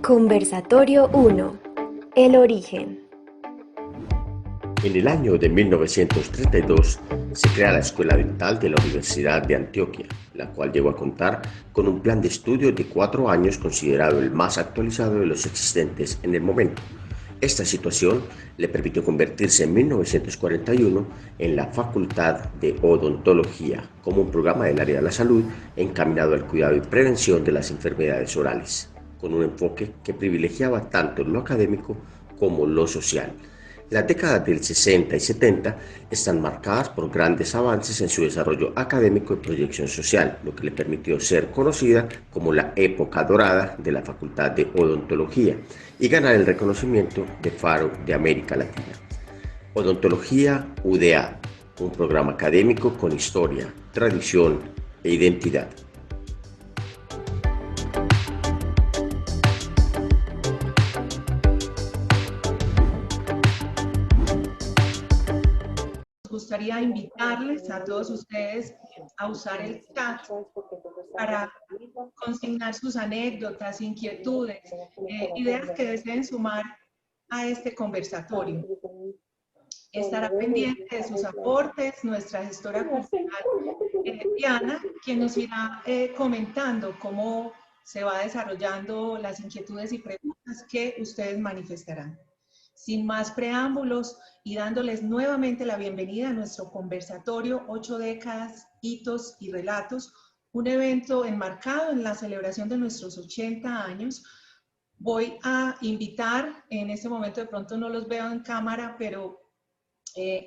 Conversatorio 1. El origen. En el año de 1932 se crea la Escuela Dental de la Universidad de Antioquia, la cual llegó a contar con un plan de estudio de 4 años considerado el más actualizado de los existentes en el momento. Esta situación le permitió convertirse en 1941 en la Facultad de Odontología como un programa del área de la salud encaminado al cuidado y prevención de las enfermedades orales, con un enfoque que privilegiaba tanto lo académico como lo social. Las décadas del 60 y 70 están marcadas por grandes avances en su desarrollo académico y proyección social, lo que le permitió ser conocida como la época dorada de la Facultad de Odontología y ganar el reconocimiento de Faro de América Latina. Odontología UDA, un programa académico con historia, tradición e identidad. Gustaría invitarles a todos ustedes a usar el chat para consignar sus anécdotas, inquietudes, ideas que deseen sumar a este conversatorio. Estará pendiente de sus aportes nuestra gestora cultural, Diana, quien nos irá comentando cómo se va desarrollando las inquietudes y preguntas que ustedes manifestarán. Sin más preámbulos y dándoles nuevamente la bienvenida a nuestro conversatorio 8 décadas, hitos y relatos, un evento enmarcado en la celebración de nuestros 80 años. Voy a invitar, en este momento de pronto no los veo en cámara, pero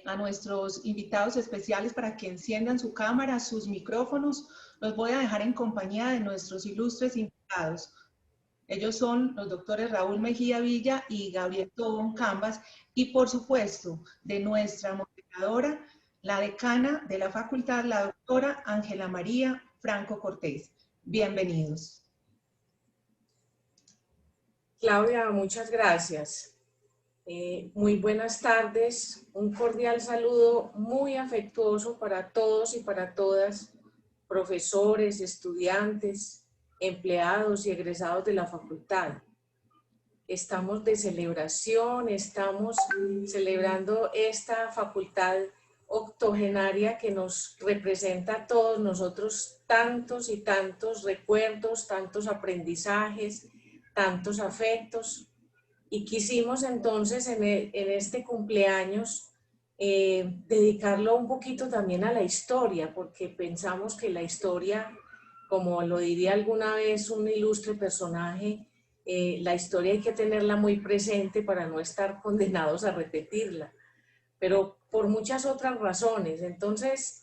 a nuestros invitados especiales para que enciendan su cámara, sus micrófonos. Los voy a dejar en compañía de nuestros ilustres invitados. Ellos son los doctores Raúl Mejía Villa y Gabriel Tobón Cambas, y por supuesto de nuestra moderadora, la decana de la facultad, la doctora Ángela María Franco Cortés. Bienvenidos. Claudia, muchas gracias. Muy buenas tardes, un cordial saludo muy afectuoso para todos y para todas, profesores, estudiantes, empleados y egresados de la facultad. Estamos de celebración, estamos celebrando esta facultad octogenaria que nos representa a todos nosotros tantos y tantos recuerdos, tantos aprendizajes, tantos afectos. Y quisimos entonces en este cumpleaños dedicarlo un poquito también a la historia, porque pensamos que la historia, como lo diría alguna vez un ilustre personaje, la historia hay que tenerla muy presente para no estar condenados a repetirla, pero por muchas otras razones. Entonces,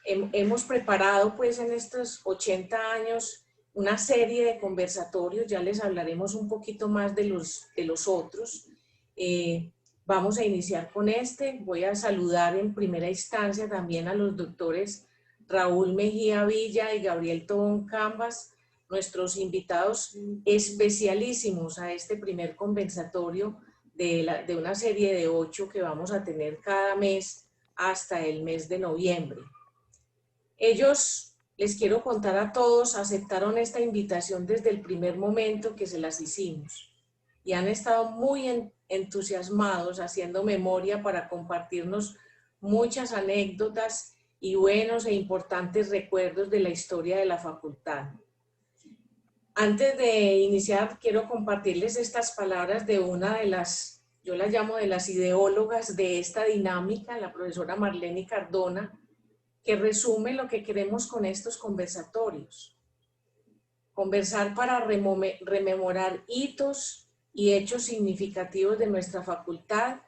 hemos preparado pues en estos 80 años una serie de conversatorios, ya les hablaremos un poquito más de los otros. Vamos a iniciar con este. Voy a saludar en primera instancia también a los doctores Raúl Mejía Villa y Gabriel Tobón Cambas, nuestros invitados especialísimos a este primer conversatorio de una serie de 8 que vamos a tener cada mes hasta el mes de noviembre. Ellos, les quiero contar a todos, aceptaron esta invitación desde el primer momento que se las hicimos y han estado muy entusiasmados haciendo memoria para compartirnos muchas anécdotas y buenos e importantes recuerdos de la historia de la facultad. Antes de iniciar, quiero compartirles estas palabras de una de las, yo la llamo de las ideólogas de esta dinámica, la profesora Marlene Cardona, que resume lo que queremos con estos conversatorios. Conversar para rememorar hitos y hechos significativos de nuestra facultad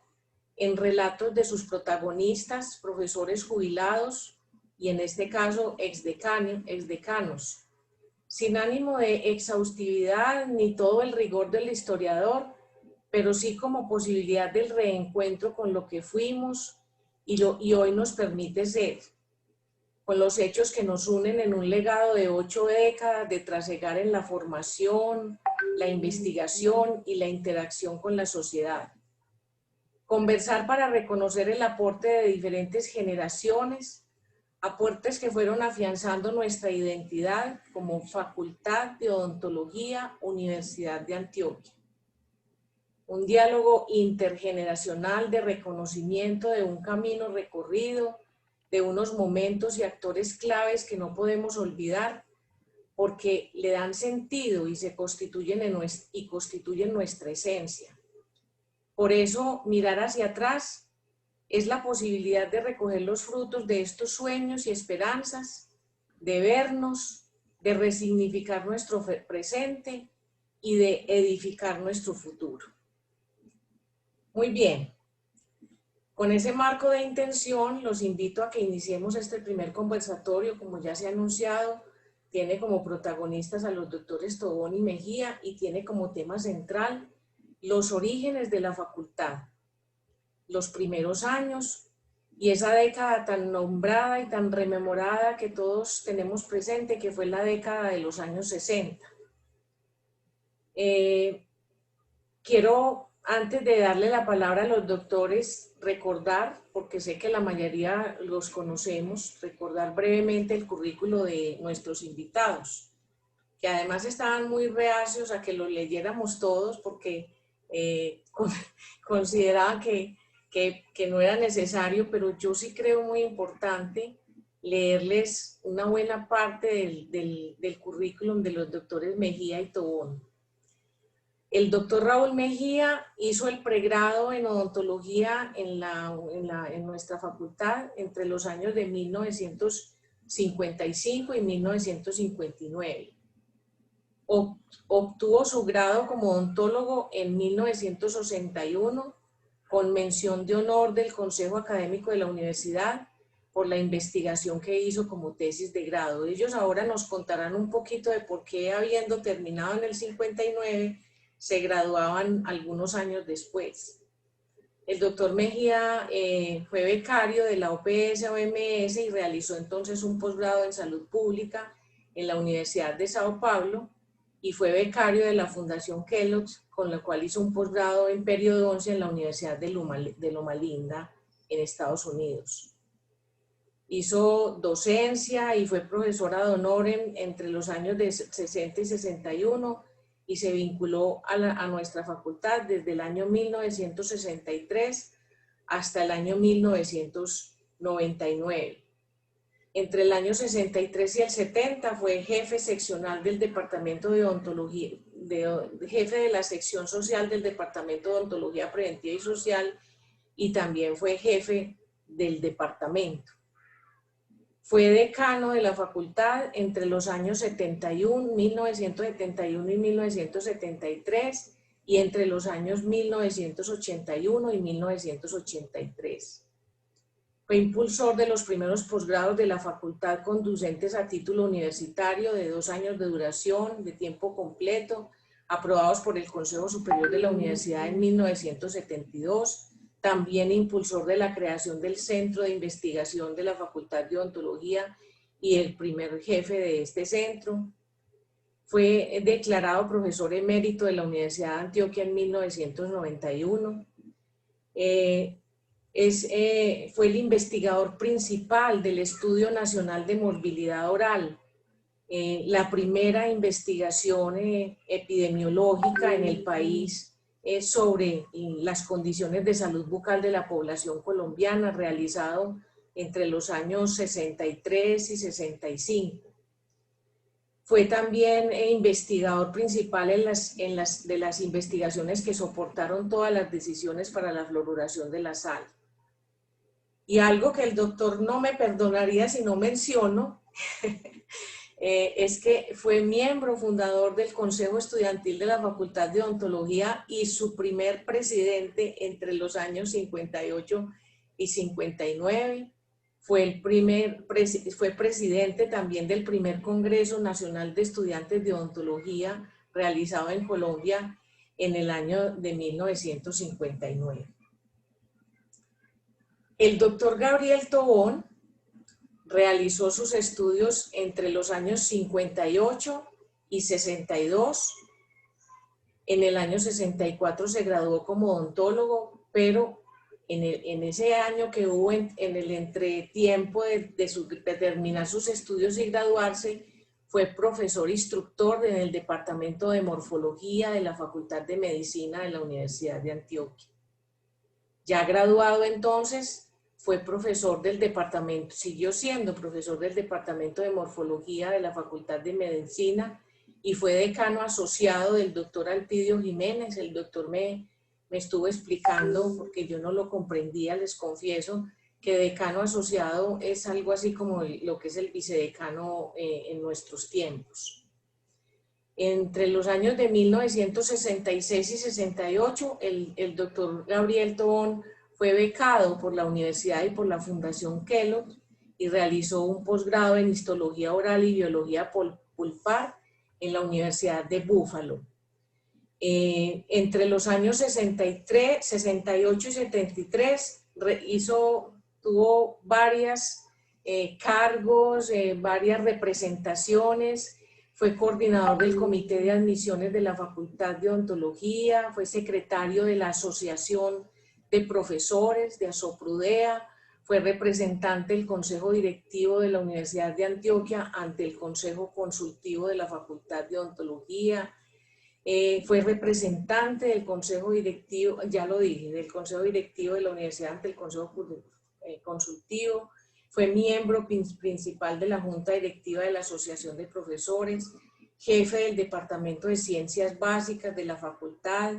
en relatos de sus protagonistas, profesores jubilados y en este caso exdecanos, sin ánimo de exhaustividad ni todo el rigor del historiador, pero sí como posibilidad del reencuentro con lo que fuimos y hoy nos permite ser, con los hechos que nos unen en un legado de 8 décadas de trasegar en la formación, la investigación y la interacción con la sociedad. Conversar para reconocer el aporte de diferentes generaciones, aportes que fueron afianzando nuestra identidad como Facultad de Odontología, Universidad de Antioquia. Un diálogo intergeneracional de reconocimiento de un camino recorrido, de unos momentos y actores claves que no podemos olvidar porque le dan sentido y se constituyen constituyen nuestra esencia. Por eso, mirar hacia atrás es la posibilidad de recoger los frutos de estos sueños y esperanzas, de vernos, de resignificar nuestro presente y de edificar nuestro futuro. Muy bien, con ese marco de intención los invito a que iniciemos este primer conversatorio, como ya se ha anunciado. Tiene como protagonistas a los doctores Tobón y Mejía y tiene como tema central los orígenes de la facultad, los primeros años y esa década tan nombrada y tan rememorada que todos tenemos presente, que fue la década de los años 60. Quiero, antes de darle la palabra a los doctores, recordar, porque sé que la mayoría los conocemos, recordar brevemente el currículo de nuestros invitados, que además estaban muy reacios a que lo leyéramos todos porque consideraban que no era necesario, pero yo sí creo muy importante leerles una buena parte del currículum de los doctores Mejía y Tobón. El doctor Raúl Mejía hizo el pregrado en odontología en nuestra facultad entre los años de 1955 y 1959. Obtuvo su grado como odontólogo en 1961 con mención de honor del Consejo Académico de la Universidad por la investigación que hizo como tesis de grado. Ellos ahora nos contarán un poquito de por qué, habiendo terminado en el 59, se graduaban algunos años después. El doctor Mejía fue becario de la OPS-OMS y realizó entonces un posgrado en salud pública en la Universidad de Sao Paulo y fue becario de la Fundación Kellogg's, con la cual hizo un posgrado en periodoncia en la Universidad de Loma Linda en Estados Unidos. Hizo docencia y fue profesora de honor entre los años de 60 y 61 y se vinculó a nuestra facultad desde el año 1963 hasta el año 1999. Entre el año 63 y el 70 fue jefe seccional del Departamento de Odontología, jefe de la sección social del Departamento de Odontología Preventiva y Social y también fue jefe del departamento. Fue decano de la facultad entre los años 1971 y 1973 y entre los años 1981 y 1983. Fue impulsor de los primeros posgrados de la facultad conducentes a título universitario de 2 años de duración, de tiempo completo, aprobados por el Consejo Superior de la Universidad en 1972. También impulsor de la creación del Centro de Investigación de la Facultad de Odontología y el primer jefe de este centro. Fue declarado profesor emérito de la Universidad de Antioquia en 1991. Fue el investigador principal del Estudio Nacional de Morbilidad Oral, la primera investigación epidemiológica en el país sobre las condiciones de salud bucal de la población colombiana, realizado entre los años 63 y 65. Fue también investigador principal de las investigaciones que soportaron todas las decisiones para la fluoración de la sal. Y algo que el doctor no me perdonaría si no menciono, es que fue miembro fundador del Consejo Estudiantil de la Facultad de Odontología y su primer presidente entre los años 58 y 59. Fue presidente también del primer Congreso Nacional de Estudiantes de Odontología realizado en Colombia en el año de 1959. El doctor Gabriel Tobón realizó sus estudios entre los años 58 y 62. En el año 64 se graduó como odontólogo, pero en ese año que hubo en el entretiempo de terminar sus estudios y graduarse, fue profesor instructor en el Departamento de Morfología de la Facultad de Medicina de la Universidad de Antioquia. Ya graduado entonces, fue profesor del departamento, siguió siendo profesor del Departamento de Morfología de la Facultad de Medicina y fue decano asociado del doctor Alpidio Jiménez. El doctor me estuvo explicando, porque yo no lo comprendía, les confieso, que decano asociado es algo así como lo que es el vicedecano en nuestros tiempos. Entre los años de 1966 y 68, el doctor Gabriel Tobón fue becado por la universidad y por la Fundación Kellogg y realizó un posgrado en histología oral y biología pulpar en la Universidad de Buffalo. Entre los años 68 y 73 tuvo varios cargos, varias representaciones. Fue coordinador del Comité de Admisiones de la Facultad de Odontología, fue secretario de la Asociación de Profesores de ASOPRUDEA, fue representante del Consejo Directivo de la Universidad de Antioquia ante el Consejo Consultivo de la Facultad de Odontología, fue representante del Consejo Directivo, ya lo dije, del Consejo Directivo de la Universidad ante el Consejo Consultivo, fue miembro principal de la Junta Directiva de la Asociación de Profesores, jefe del Departamento de Ciencias Básicas de la Facultad,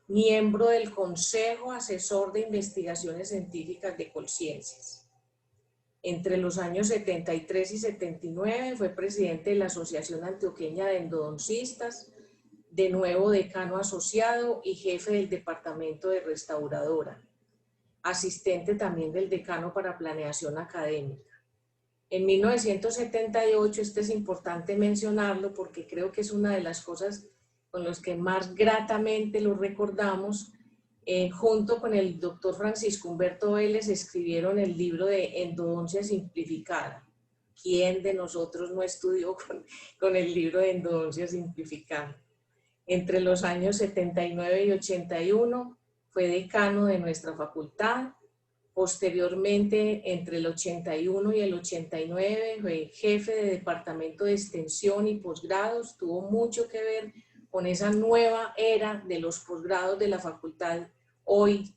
miembro del Consejo Asesor de Investigaciones Científicas de Colciencias. Entre los años 73 y 79 fue presidente de la Asociación Antioqueña de Endodoncistas, de nuevo decano asociado y jefe del Departamento de Restauradora, asistente también del decano para planeación académica. En 1978, es importante mencionarlo porque creo que es una de las cosas con las que más gratamente lo recordamos, junto con el doctor Francisco Humberto Vélez escribieron el libro de Endodoncia Simplificada. ¿Quién de nosotros no estudió con el libro de Endodoncia Simplificada? Entre los años 79 y 81 fue decano de nuestra facultad. Posteriormente, entre el 81 y el 89, fue jefe de departamento de extensión y posgrados. Tuvo mucho que ver con esa nueva era de los posgrados de la facultad, hoy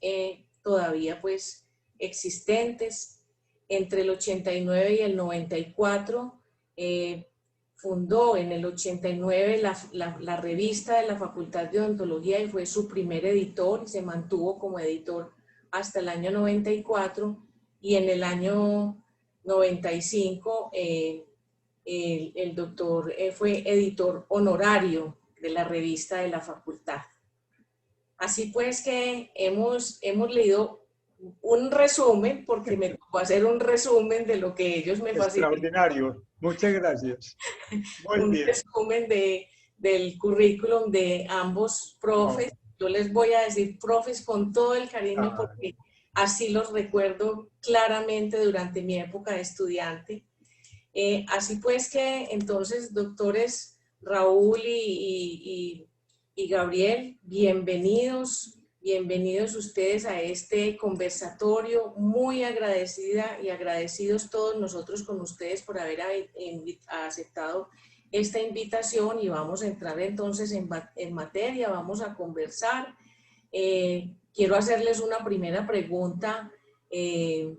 todavía pues existentes. Entre el 89 y el 94, fundó en el 89 la revista de la Facultad de Odontología y fue su primer editor y se mantuvo como editor hasta el año 94, y en el año 95 el doctor fue editor honorario de la revista de la facultad. Así pues que hemos leído un resumen, porque me tocó hacer un resumen de lo que ellos me facilitaron. Extraordinario, muchas gracias. Muy bien. Resumen del currículum de ambos profes. Yo les voy a decir profes con todo el cariño porque así los recuerdo claramente durante mi época de estudiante. Así pues que entonces, doctores Raúl y Gabriel, bienvenidos ustedes a este conversatorio. Muy agradecida y agradecidos todos nosotros con ustedes por haber aceptado esta invitación, y vamos a entrar entonces en materia, vamos a conversar. Quiero hacerles una primera pregunta que,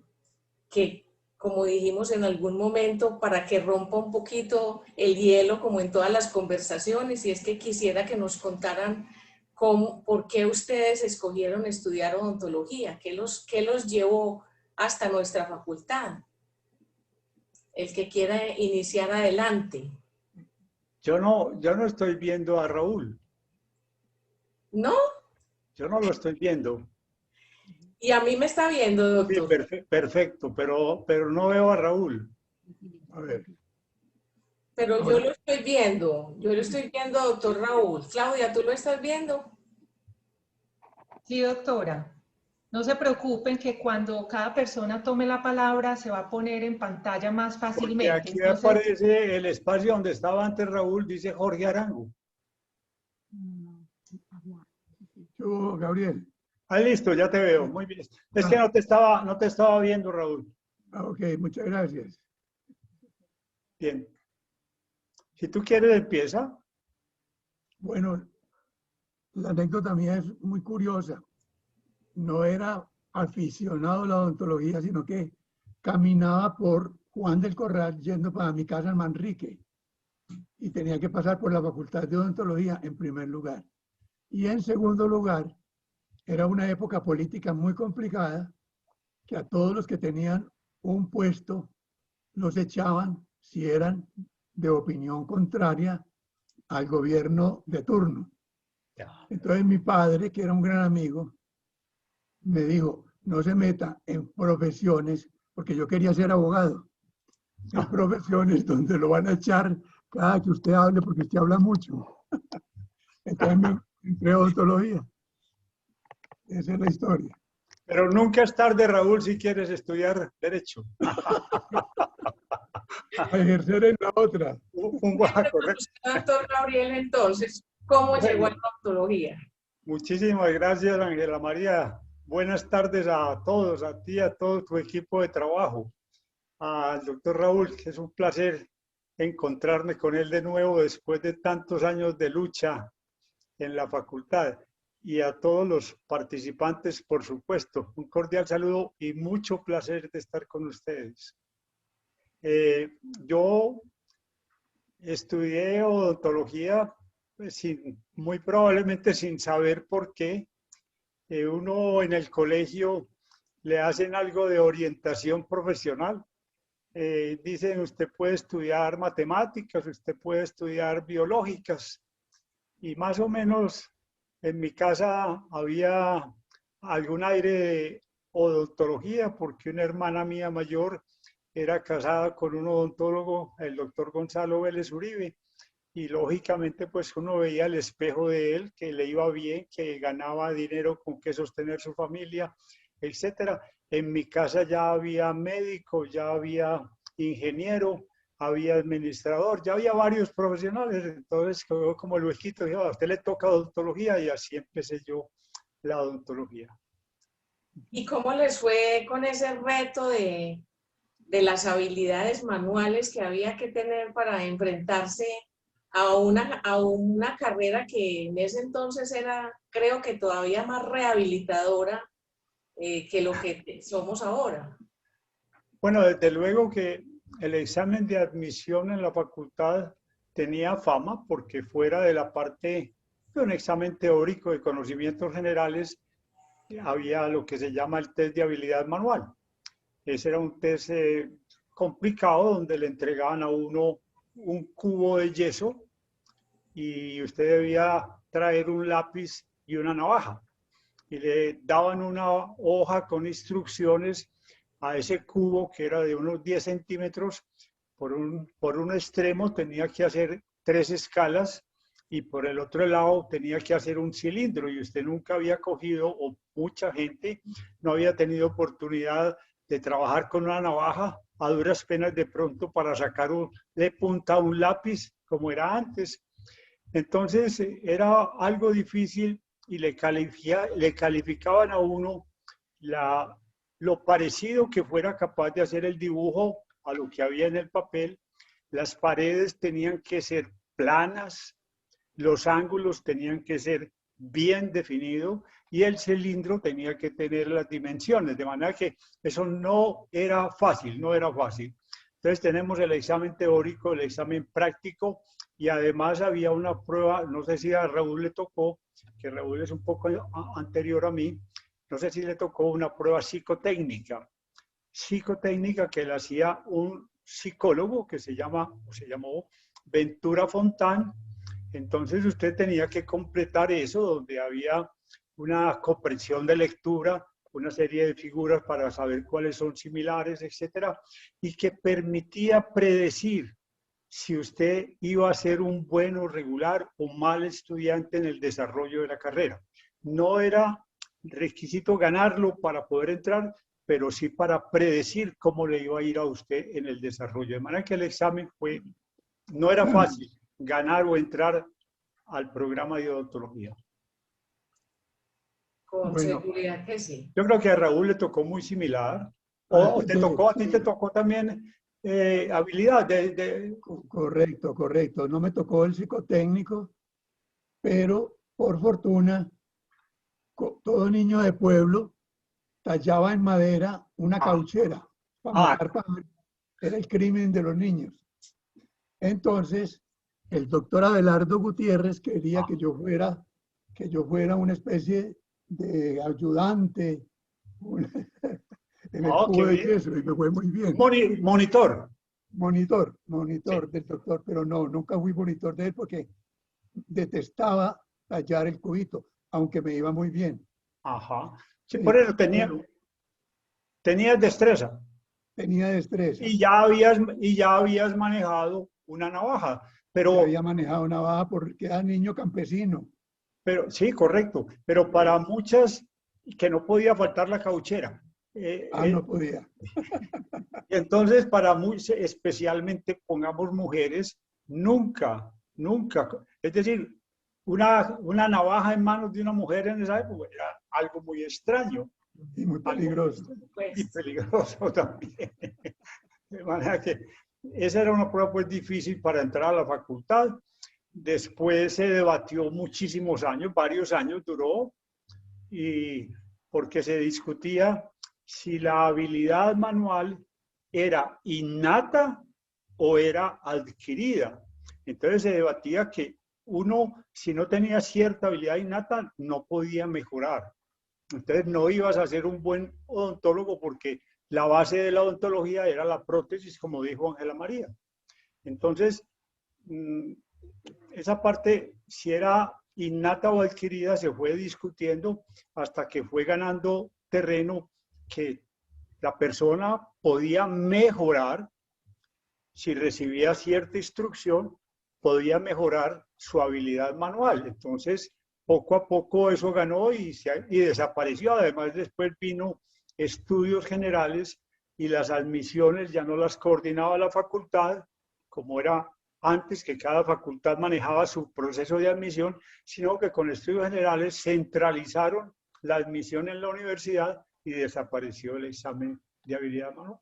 como dijimos en algún momento, para que rompa un poquito el hielo como en todas las conversaciones, y es que quisiera que nos contaran por qué ustedes escogieron estudiar odontología, qué los llevó hasta nuestra facultad. El que quiera iniciar, adelante. Yo no estoy viendo a Raúl. ¿No? Yo no lo estoy viendo. Y a mí me está viendo, doctor. Sí, perfecto, pero no veo a Raúl. A ver. Pero yo lo estoy viendo, doctor Raúl. Claudia, ¿tú lo estás viendo? Sí, doctora. No se preocupen que cuando cada persona tome la palabra se va a poner en pantalla más fácilmente. Porque aquí Entonces, aparece el espacio donde estaba antes Raúl, dice Jorge Arango. Yo, Gabriel. Ah, listo, ya te veo. Muy bien. Es que no te estaba viendo, Raúl. Ok, muchas gracias. Bien. Si tú quieres, empieza. Bueno, la anécdota mía es muy curiosa. No era aficionado a la odontología, sino que caminaba por Juan del Corral yendo para mi casa en Manrique y tenía que pasar por la Facultad de Odontología en primer lugar. Y en segundo lugar, era una época política muy complicada que a todos los que tenían un puesto los echaban si eran de opinión contraria al gobierno de turno. Entonces mi padre, que era un gran amigo, me dijo, no se meta en profesiones, porque yo quería ser abogado, en profesiones donde lo van a echar cada que usted hable, porque usted habla mucho. Entonces me entré a odontología. Esa es la historia. Pero nunca es tarde, Raúl, si quieres estudiar Derecho. A ejercer en la otra. Correcto. Doctor Gabriel, entonces, ¿cómo llegó a Bueno, la odontología? muchísimas gracias, Ángela María. Buenas tardes a todos, a ti, a todo tu equipo de trabajo. Al doctor Raúl, que es un placer encontrarme con él de nuevo después de tantos años de lucha en la facultad. Y a todos los participantes, por supuesto, un cordial saludo y mucho placer de estar con ustedes. Yo estudié odontología pues, muy probablemente sin saber por qué. Uno en el colegio le hacen algo de orientación profesional. Dicen, usted puede estudiar matemáticas, usted puede estudiar biológicas. Y más o menos en mi casa había algún aire de odontología porque una hermana mía mayor era casada con un odontólogo, el doctor Gonzalo Vélez Uribe, y lógicamente pues uno veía el espejo de él, que le iba bien, que ganaba dinero con que sostener su familia, etcétera. En mi casa ya había médico, ya había ingeniero, había administrador, ya había varios profesionales, entonces quedó como el huequito, dije, a usted le toca odontología y así empecé yo la odontología. ¿Y cómo les fue con ese reto de las habilidades manuales que había que tener para enfrentarse a una carrera que en ese entonces era, creo que todavía más rehabilitadora que lo que somos ahora? Bueno, desde luego que el examen de admisión en la facultad tenía fama porque fuera de la parte de un examen teórico de conocimientos generales, había lo que se llama el test de habilidad manual. Ese era un test complicado donde le entregaban a uno un cubo de yeso y usted debía traer un lápiz y una navaja. Y le daban una hoja con instrucciones a ese cubo que era de unos 10 centímetros. Por un extremo tenía que hacer 3 escalas y por el otro lado tenía que hacer un cilindro y usted nunca había cogido, o mucha gente no había tenido oportunidad de trabajar con una navaja a duras penas de pronto para sacarle punta a un lápiz como era antes. Entonces era algo difícil y le calificaban a uno lo parecido que fuera capaz de hacer el dibujo a lo que había en el papel. Las paredes tenían que ser planas, los ángulos tenían que ser bien definidos y el cilindro tenía que tener las dimensiones, de manera que eso no era fácil, no era fácil. Entonces tenemos el examen teórico, el examen práctico y además había una prueba, no sé si a Raúl le tocó, que Raúl es un poco anterior a mí, no sé si le tocó una prueba psicotécnica que le hacía un psicólogo que se llamó Ventura Fontán. Entonces usted tenía que completar eso, donde había una comprensión de lectura, una serie de figuras para saber cuáles son similares, etcétera, y que permitía predecir si usted iba a ser un buen o regular o mal estudiante en el desarrollo de la carrera. No era requisito ganarlo para poder entrar, pero sí para predecir cómo le iba a ir a usted en el desarrollo. De manera que el examen no era fácil ganar o entrar al programa de odontología. Con Bueno, seguridad que sí. Yo creo que a Raúl le tocó muy similar. Ah, ¿O te tocó, a ti sí. te tocó también habilidad Correcto, correcto. No me tocó el psicotécnico, pero por fortuna, todo niño de pueblo tallaba en madera una Ah, cauchera para ah, matar pájaros. Era el crimen de los niños. Entonces, el doctor Abelardo Gutiérrez quería que yo fuera una especie de ayudante en el qué cubo de bien. yeso y me fue muy bien. Monitor. Monitor Sí. del doctor, pero no, nunca fui monitor de él porque detestaba tallar el cubito, aunque me iba muy bien. Ajá. Sí, por eso Pero tenías destreza tenía destreza. y ya habías manejado una navaja. Ya Pero, había manejado navaja porque era niño campesino. pero sí, correcto. Pero para muchas que no podía faltar la cauchera. No podía. Entonces, para especialmente, pongamos mujeres, nunca, nunca, es decir, una navaja en manos de una mujer en esa época era algo muy extraño, Y muy algo peligroso. y Pues, peligroso también. De manera que esa era una prueba pues difícil para entrar a la facultad. Después se debatió muchísimos años, varios años duró, y porque se discutía si la habilidad manual era innata o era adquirida. Entonces se debatía que uno, si no tenía cierta habilidad innata, no podía mejorar. Entonces no ibas a ser un buen odontólogo porque la base de la odontología era la prótesis, como dijo Ángela María. Entonces, esa parte, si era innata o adquirida, se fue discutiendo hasta que fue ganando terreno que la persona podía mejorar si recibía cierta instrucción, podía mejorar su habilidad manual. Entonces, poco a poco eso ganó y desapareció. Además, después vino estudios generales y las admisiones ya no las coordinaba la facultad, como era antes, que cada facultad manejaba su proceso de admisión, sino que con estudios generales centralizaron la admisión en la universidad y desapareció el examen de habilidad manual.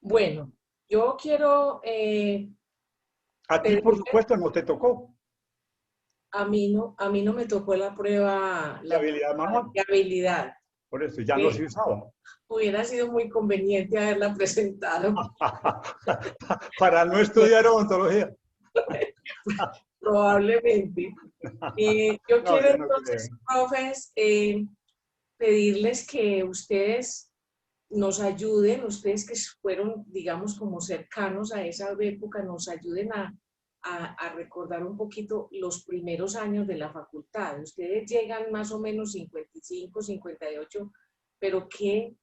bueno, yo quiero A ti, por pedirle, supuesto, no te tocó a mí no me tocó la prueba, de habilidad manual, de habilidad. por eso ya no se usaba. Hubiera sido muy conveniente haberla presentado. Para no estudiar odontología. Probablemente. Yo No, quiero yo no creo. entonces, profes, pedirles que ustedes nos ayuden, ustedes que fueron, digamos, como cercanos a esa época, nos ayuden a recordar un poquito los primeros años de la facultad. Ustedes llegan más o menos 55, 58, pero ¿qué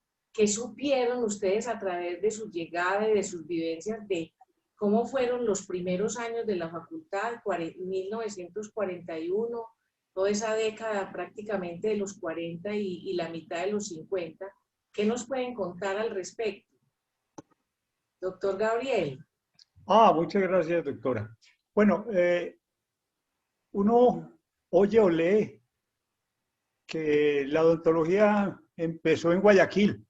supieron ustedes a través de su llegada y de sus vivencias de cómo fueron los primeros años de la facultad, 1941, toda esa década prácticamente de los 40 y la mitad de los 50? ¿Qué nos pueden contar al respecto? Doctor Gabriel. Muchas gracias, doctora. Bueno, uno oye o lee que la odontología empezó en Guayaquil,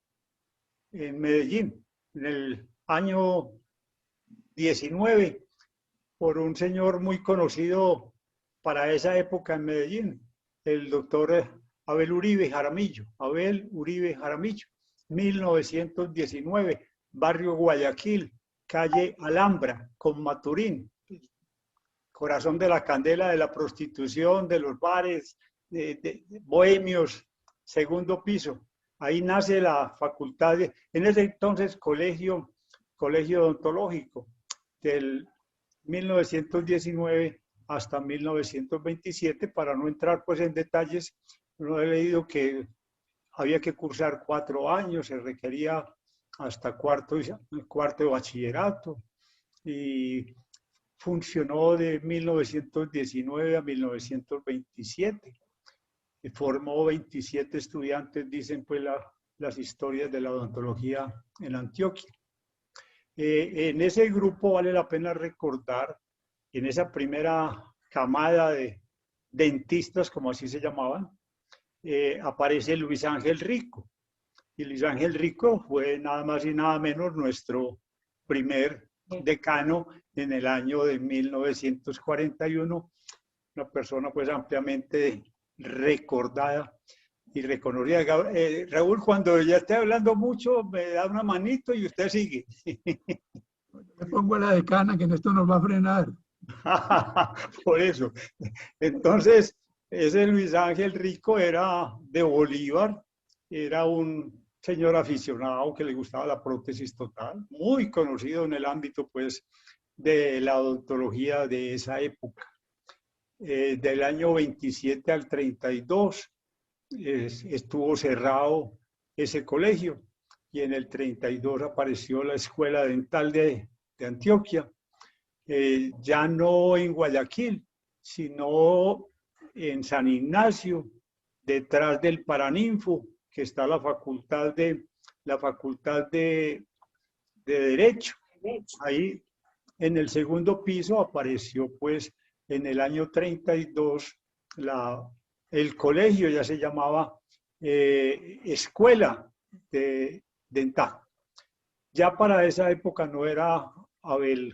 en Medellín, en el año 19, por un señor muy conocido para esa época en Medellín, el doctor Abel Uribe Jaramillo. Abel Uribe Jaramillo, 1919, barrio Guayaquil, calle Alhambra, con Maturín, corazón de la candela de la prostitución, de los bares, de bohemios, segundo piso. Ahí nace la facultad, en ese entonces colegio odontológico, del 1919 hasta 1927, para no entrar pues en detalles. No he leído que había que cursar 4 años, se requería hasta cuarto de bachillerato, y funcionó de 1919 a 1927. Y formó 27 estudiantes, dicen pues las historias de la odontología en Antioquia. En ese grupo vale la pena recordar, en esa primera camada de dentistas, como así se llamaban, aparece Luis Ángel Rico. Y Luis Ángel Rico fue nada más y nada menos nuestro primer decano en el año de 1941, una persona pues ampliamente recordada y reconocida. Raúl, cuando ya esté hablando mucho, me da una manito y usted sigue. Le pongo a la decana que en esto nos va a frenar. Por eso. Entonces, ese Luis Ángel Rico era de Bolívar, era un señor aficionado que le gustaba la prótesis total, muy conocido en el ámbito pues de la odontología de esa época. Del año 27 al 32 estuvo cerrado ese colegio y en el 32 apareció la Escuela Dental de Antioquia, ya no en Guayaquil, sino en San Ignacio, detrás del Paraninfo, que está la facultad de Derecho. Ahí en el segundo piso apareció pues en el año 32 el colegio, ya se llamaba Escuela de Dental. Ya para esa época no era Abel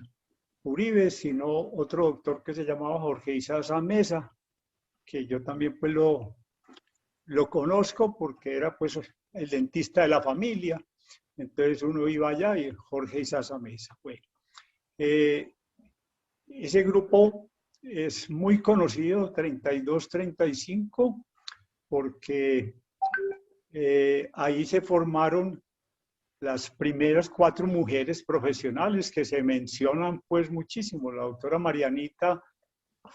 Uribe, sino otro doctor que se llamaba Jorge Isaza Mesa, que yo también pues lo conozco porque era pues el dentista de la familia. Entonces uno iba allá y Jorge Isaza Mesa fue. Ese grupo es muy conocido, 32-35, porque ahí se formaron las primeras 4 mujeres profesionales que se mencionan pues muchísimo. La doctora Marianita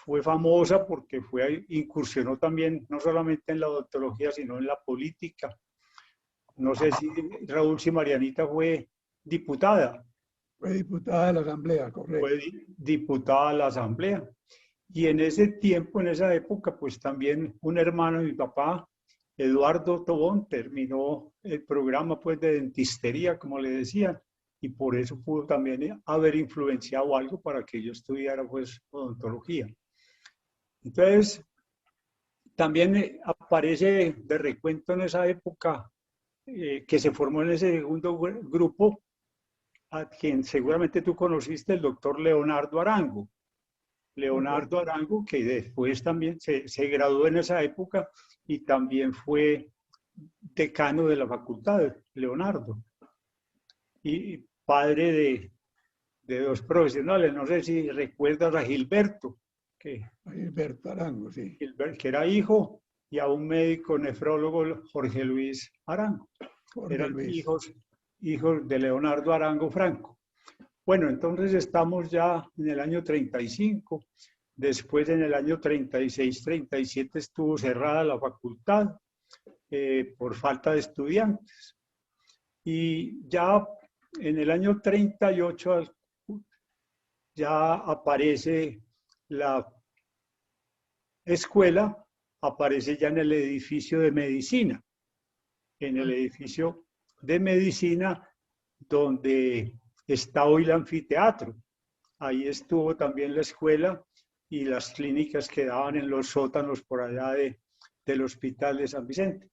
fue famosa porque incursionó también no solamente en la odontología, sino en la política. No sé si Raúl, si Marianita fue diputada. Fue diputada de la Asamblea, correcto. Fue diputada de la Asamblea. Y en ese tiempo, en esa época, pues también un hermano de mi papá, Eduardo Tobón, terminó el programa pues de dentistería, como le decían, y por eso pudo también haber influenciado algo para que yo estudiara pues odontología. Entonces, también aparece de recuento en esa época que se formó en ese segundo grupo, a quien seguramente tú conociste, el doctor Leonardo Arango. Leonardo Arango, que después también se graduó en esa época y también fue decano de la facultad, Leonardo. Y padre de 2 profesionales, no sé si recuerdas a Gilberto. Gilberto Arango, sí. Que era hijo, y a un médico nefrólogo, Jorge Luis Arango. Eran hijos de Leonardo Arango Franco. Bueno, entonces estamos ya en el año 35, después en el año 36-37 estuvo cerrada la facultad por falta de estudiantes. Y ya en el año 38 ya aparece la escuela, aparece ya en el edificio de medicina. En el edificio de medicina donde está hoy el anfiteatro. Ahí estuvo también la escuela y las clínicas que daban en los sótanos por allá del Hospital de San Vicente.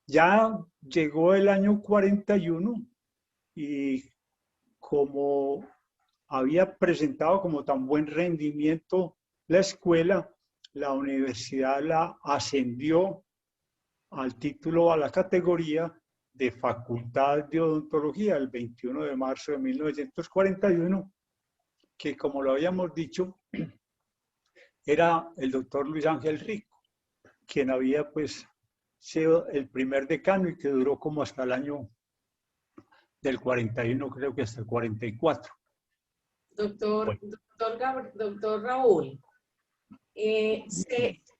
Ya llegó el año 41 y como había presentado como tan buen rendimiento la escuela, la universidad la ascendió al título, a la categoría de Facultad de Odontología el 21 de marzo de 1941, que como lo habíamos dicho, era el doctor Luis Ángel Rico, quien había pues sido el primer decano y que duró como hasta el año del 41, creo que hasta el 44. Doctor Raúl,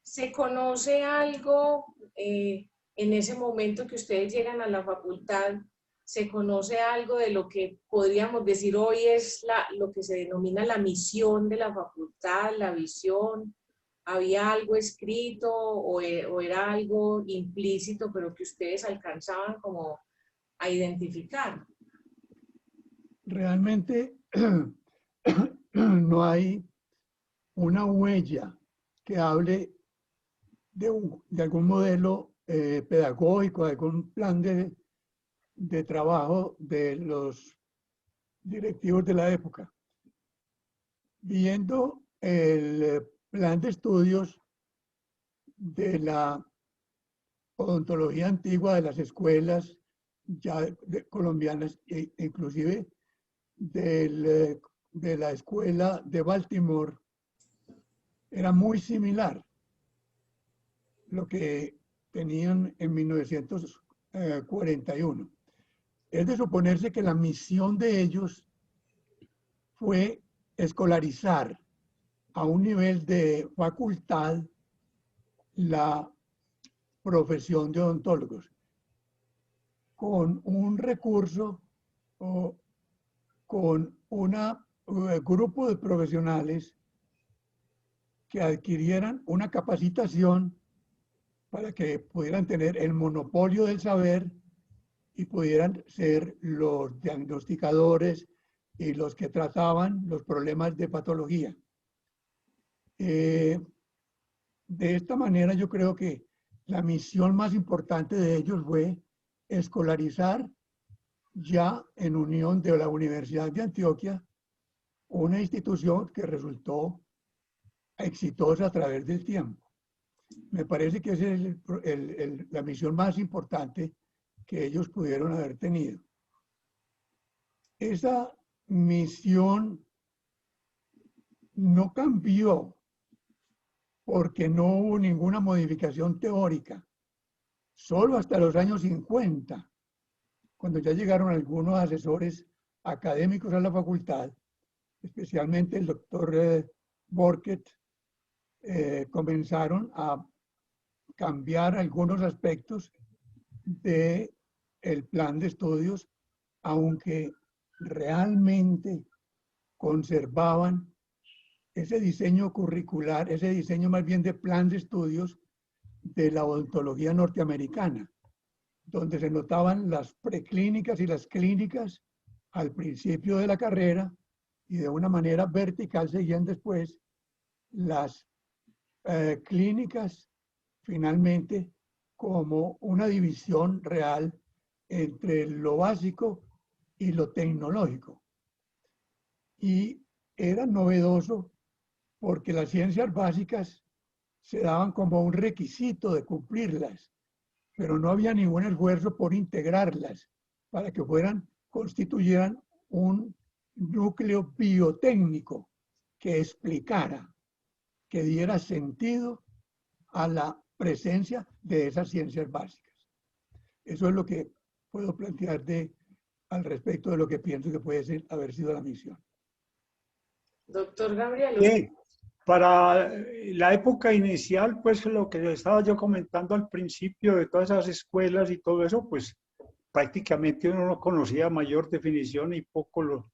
¿se conoce algo en ese momento que ustedes llegan a la facultad? ¿Se conoce algo de lo que podríamos decir hoy es lo que se denomina la misión de la facultad, la visión? ¿Había algo escrito o era algo implícito, pero que ustedes alcanzaban como a identificar? Realmente no hay una huella que hable de algún modelo pedagógico, algún plan de trabajo de los directivos de la época. Viendo el plan de estudios de la odontología antigua de las escuelas ya colombianas, inclusive de la escuela de Baltimore, era muy similar lo que tenían en 1941. Es de suponerse que la misión de ellos fue escolarizar a un nivel de facultad la profesión de odontólogos con un recurso o con un grupo de profesionales que adquirieran una capacitación para que pudieran tener el monopolio del saber y pudieran ser los diagnosticadores y los que trataban los problemas de patología. De esta manera yo creo que la misión más importante de ellos fue escolarizar ya en unión de la Universidad de Antioquia, una institución que resultó exitosa a través del tiempo. Me parece que esa es la misión más importante que ellos pudieron haber tenido. Esa misión no cambió porque no hubo ninguna modificación teórica. Solo hasta los años 50, cuando ya llegaron algunos asesores académicos a la facultad, especialmente el doctor Borket, comenzaron a cambiar algunos aspectos del plan de estudios, aunque realmente conservaban ese diseño curricular, ese diseño más bien de plan de estudios de la odontología norteamericana, donde se notaban las preclínicas y las clínicas al principio de la carrera y de una manera vertical seguían después las clínicas finalmente como una división real entre lo básico y lo tecnológico. Y era novedoso porque las ciencias básicas se daban como un requisito de cumplirlas, pero no había ningún esfuerzo por integrarlas para que constituyeran un núcleo biotécnico que explicara, que diera sentido a la presencia de esas ciencias básicas. Eso es lo que puedo plantear al respecto de lo que pienso que puede haber sido la misión. Doctor Gabriel. Sí, para la época inicial, pues lo que estaba yo comentando al principio de todas esas escuelas y todo eso, pues prácticamente uno no conocía mayor definición y poco lo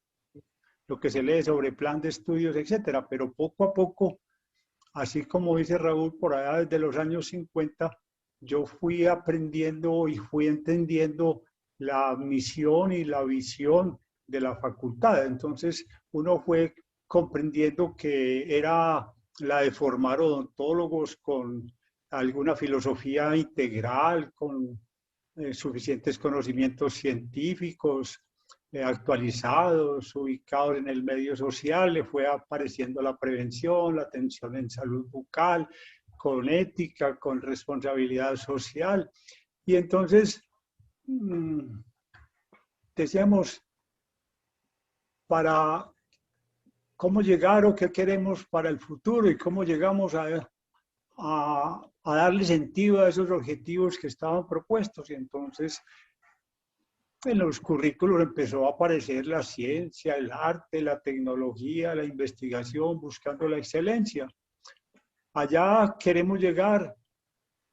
que se lee sobre plan de estudios, etcétera, pero poco a poco, así como dice Raúl, por allá desde los años 50, yo fui aprendiendo y fui entendiendo la misión y la visión de la facultad. Entonces, uno fue comprendiendo que era la de formar odontólogos con alguna filosofía integral, con suficientes conocimientos científicos, actualizados, ubicados en el medio social. Le fue apareciendo la prevención, la atención en salud bucal, con ética, con responsabilidad social. Y entonces, decíamos, para cómo llegar o qué queremos para el futuro y cómo llegamos a darle sentido a esos objetivos que estaban propuestos. Y entonces, en los currículos empezó a aparecer la ciencia, el arte, la tecnología, la investigación, buscando la excelencia. Allá queremos llegar,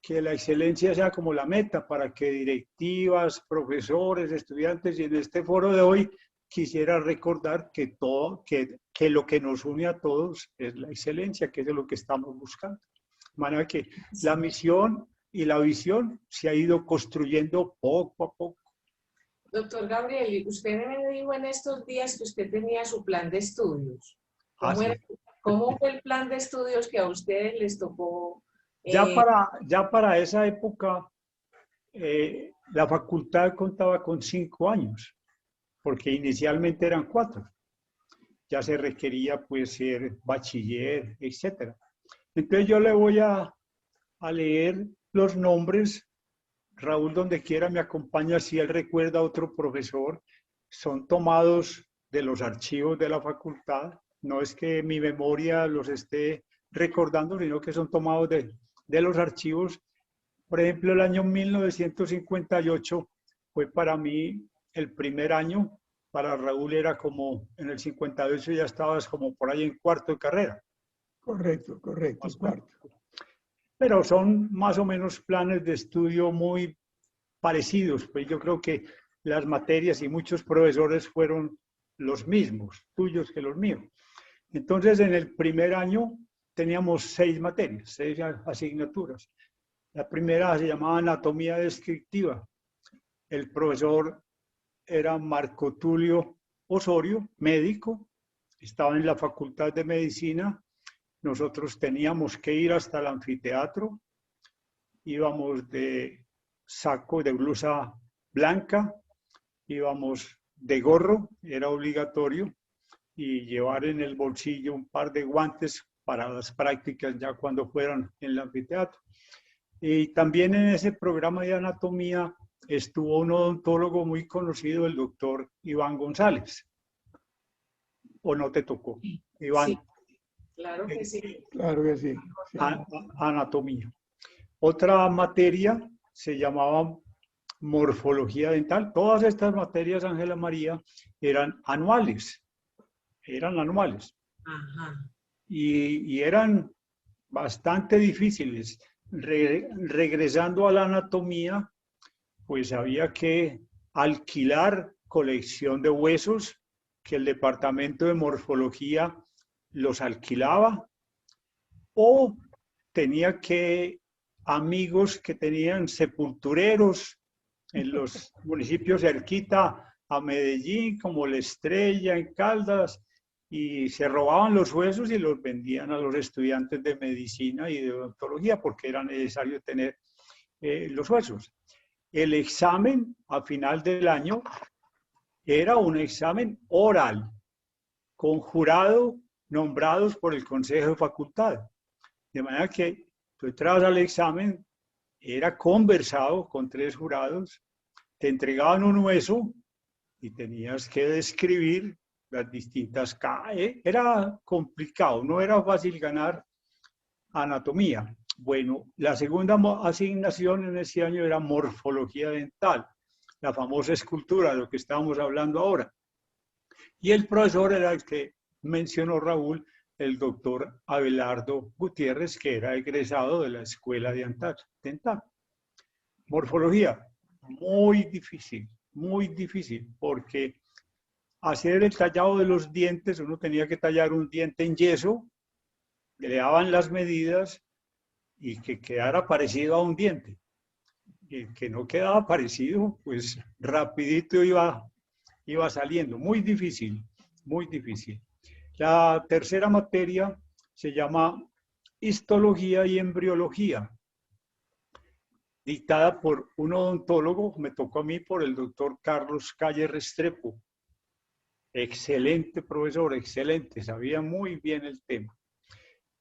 que la excelencia sea como la meta para que directivas, profesores, estudiantes, y en este foro de hoy quisiera recordar que lo que nos une a todos es la excelencia, que es lo que estamos buscando. De manera que la misión y la visión se ha ido construyendo poco a poco. Doctor Gabriel, usted me dijo en estos días que usted tenía su plan de estudios. ¿Cómo fue el plan de estudios que a ustedes les tocó? Ya para esa época, la facultad contaba con 5 años, porque inicialmente eran 4. Ya se requería pues ser bachiller, etc. Entonces yo le voy a leer los nombres. Raúl, donde quiera, me acompaña si él recuerda a otro profesor. Son tomados de los archivos de la facultad. No es que mi memoria los esté recordando, sino que son tomados de los archivos. Por ejemplo, el año 1958 fue para mí el primer año. Para Raúl era como en el 58 ya estabas como por ahí en cuarto de carrera. Correcto, cuarto. Pero son más o menos planes de estudio muy parecidos. Pues yo creo que las materias y muchos profesores fueron los mismos, tuyos que los míos. Entonces, en el primer año teníamos 6 materias, 6 asignaturas. La primera se llamaba Anatomía Descriptiva. El profesor era Marco Tulio Osorio, médico, estaba en la Facultad de Medicina. Nosotros teníamos que ir hasta el anfiteatro, íbamos de saco, de blusa blanca, íbamos de gorro, era obligatorio, y llevar en el bolsillo un par de guantes para las prácticas ya cuando fueran en el anfiteatro. Y también en ese programa de anatomía estuvo un odontólogo muy conocido, el doctor Iván González. ¿O no te tocó, Iván? Sí, claro que sí. Claro que sí. Anatomía. Otra materia se llamaba morfología dental. Todas estas materias, Ángela María, eran anuales. Ajá. Y eran bastante difíciles. Regresando a la anatomía, pues había que alquilar colección de huesos, que el departamento de morfología los alquilaba, o tenía que amigos que tenían sepultureros en los municipios cerquita a Medellín, como La Estrella, en Caldas, y se robaban los huesos y los vendían a los estudiantes de medicina y de odontología porque era necesario tener los huesos. El examen a final del año era un examen oral con jurado nombrados por el Consejo de Facultad. De manera que tú entrabas al examen, era conversado con 3 jurados, te entregaban un hueso y tenías que describir las distintas caras. Era complicado, no era fácil ganar anatomía. Bueno, la segunda asignación en ese año era morfología dental, la famosa escultura, de lo que estábamos hablando ahora. Y el profesor era el que mencionó Raúl, el doctor Abelardo Gutiérrez, que era egresado de la Escuela de Dental. Morfología, muy difícil, porque hacer el tallado de los dientes, uno tenía que tallar un diente en yeso, le daban las medidas y que quedara parecido a un diente. Y el que no quedaba parecido, pues rapidito iba saliendo. Muy difícil. La tercera materia se llama histología y embriología, dictada por un odontólogo, me tocó a mí, por el doctor Carlos Calle Restrepo. Excelente profesor, excelente, sabía muy bien el tema.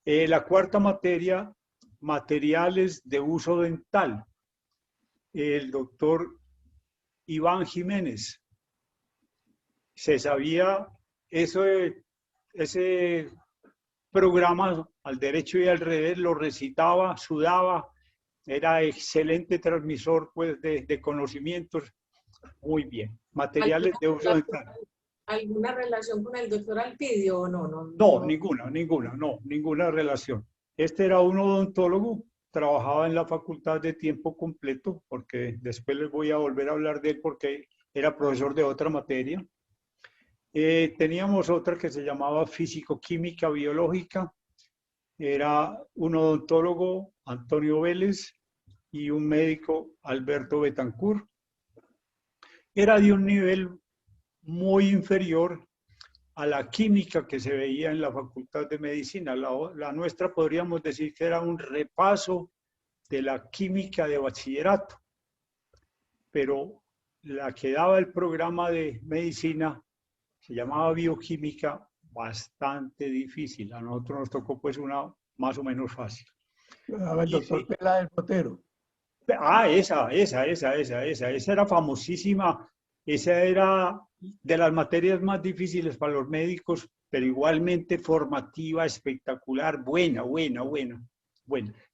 La cuarta materia, materiales de uso dental. El doctor Iván Jiménez. Se sabía ese programa al derecho y al revés, lo recitaba, sudaba, era excelente transmisor pues, de conocimientos. Muy bien. Materiales de uso dental. ¿Alguna relación con el doctor Alpidio o no? No, ninguna relación. Este era un odontólogo, trabajaba en la facultad de tiempo completo, porque después les voy a volver a hablar de él porque era profesor de otra materia. Teníamos otra que se llamaba físico-química biológica. Era un odontólogo, Antonio Vélez, y un médico, Alberto Betancourt. Era de un nivel muy inferior a la química que se veía en la Facultad de Medicina. La nuestra podríamos decir que era un repaso de la química de bachillerato. pero la que daba el programa de medicina se llamaba bioquímica, bastante difícil. A nosotros nos tocó pues una más o menos fácil. Lo daba el Y doctor sí, Pela del Botero. esa era famosísima. Esa era de las materias más difíciles para los médicos, pero igualmente formativa, espectacular, buena.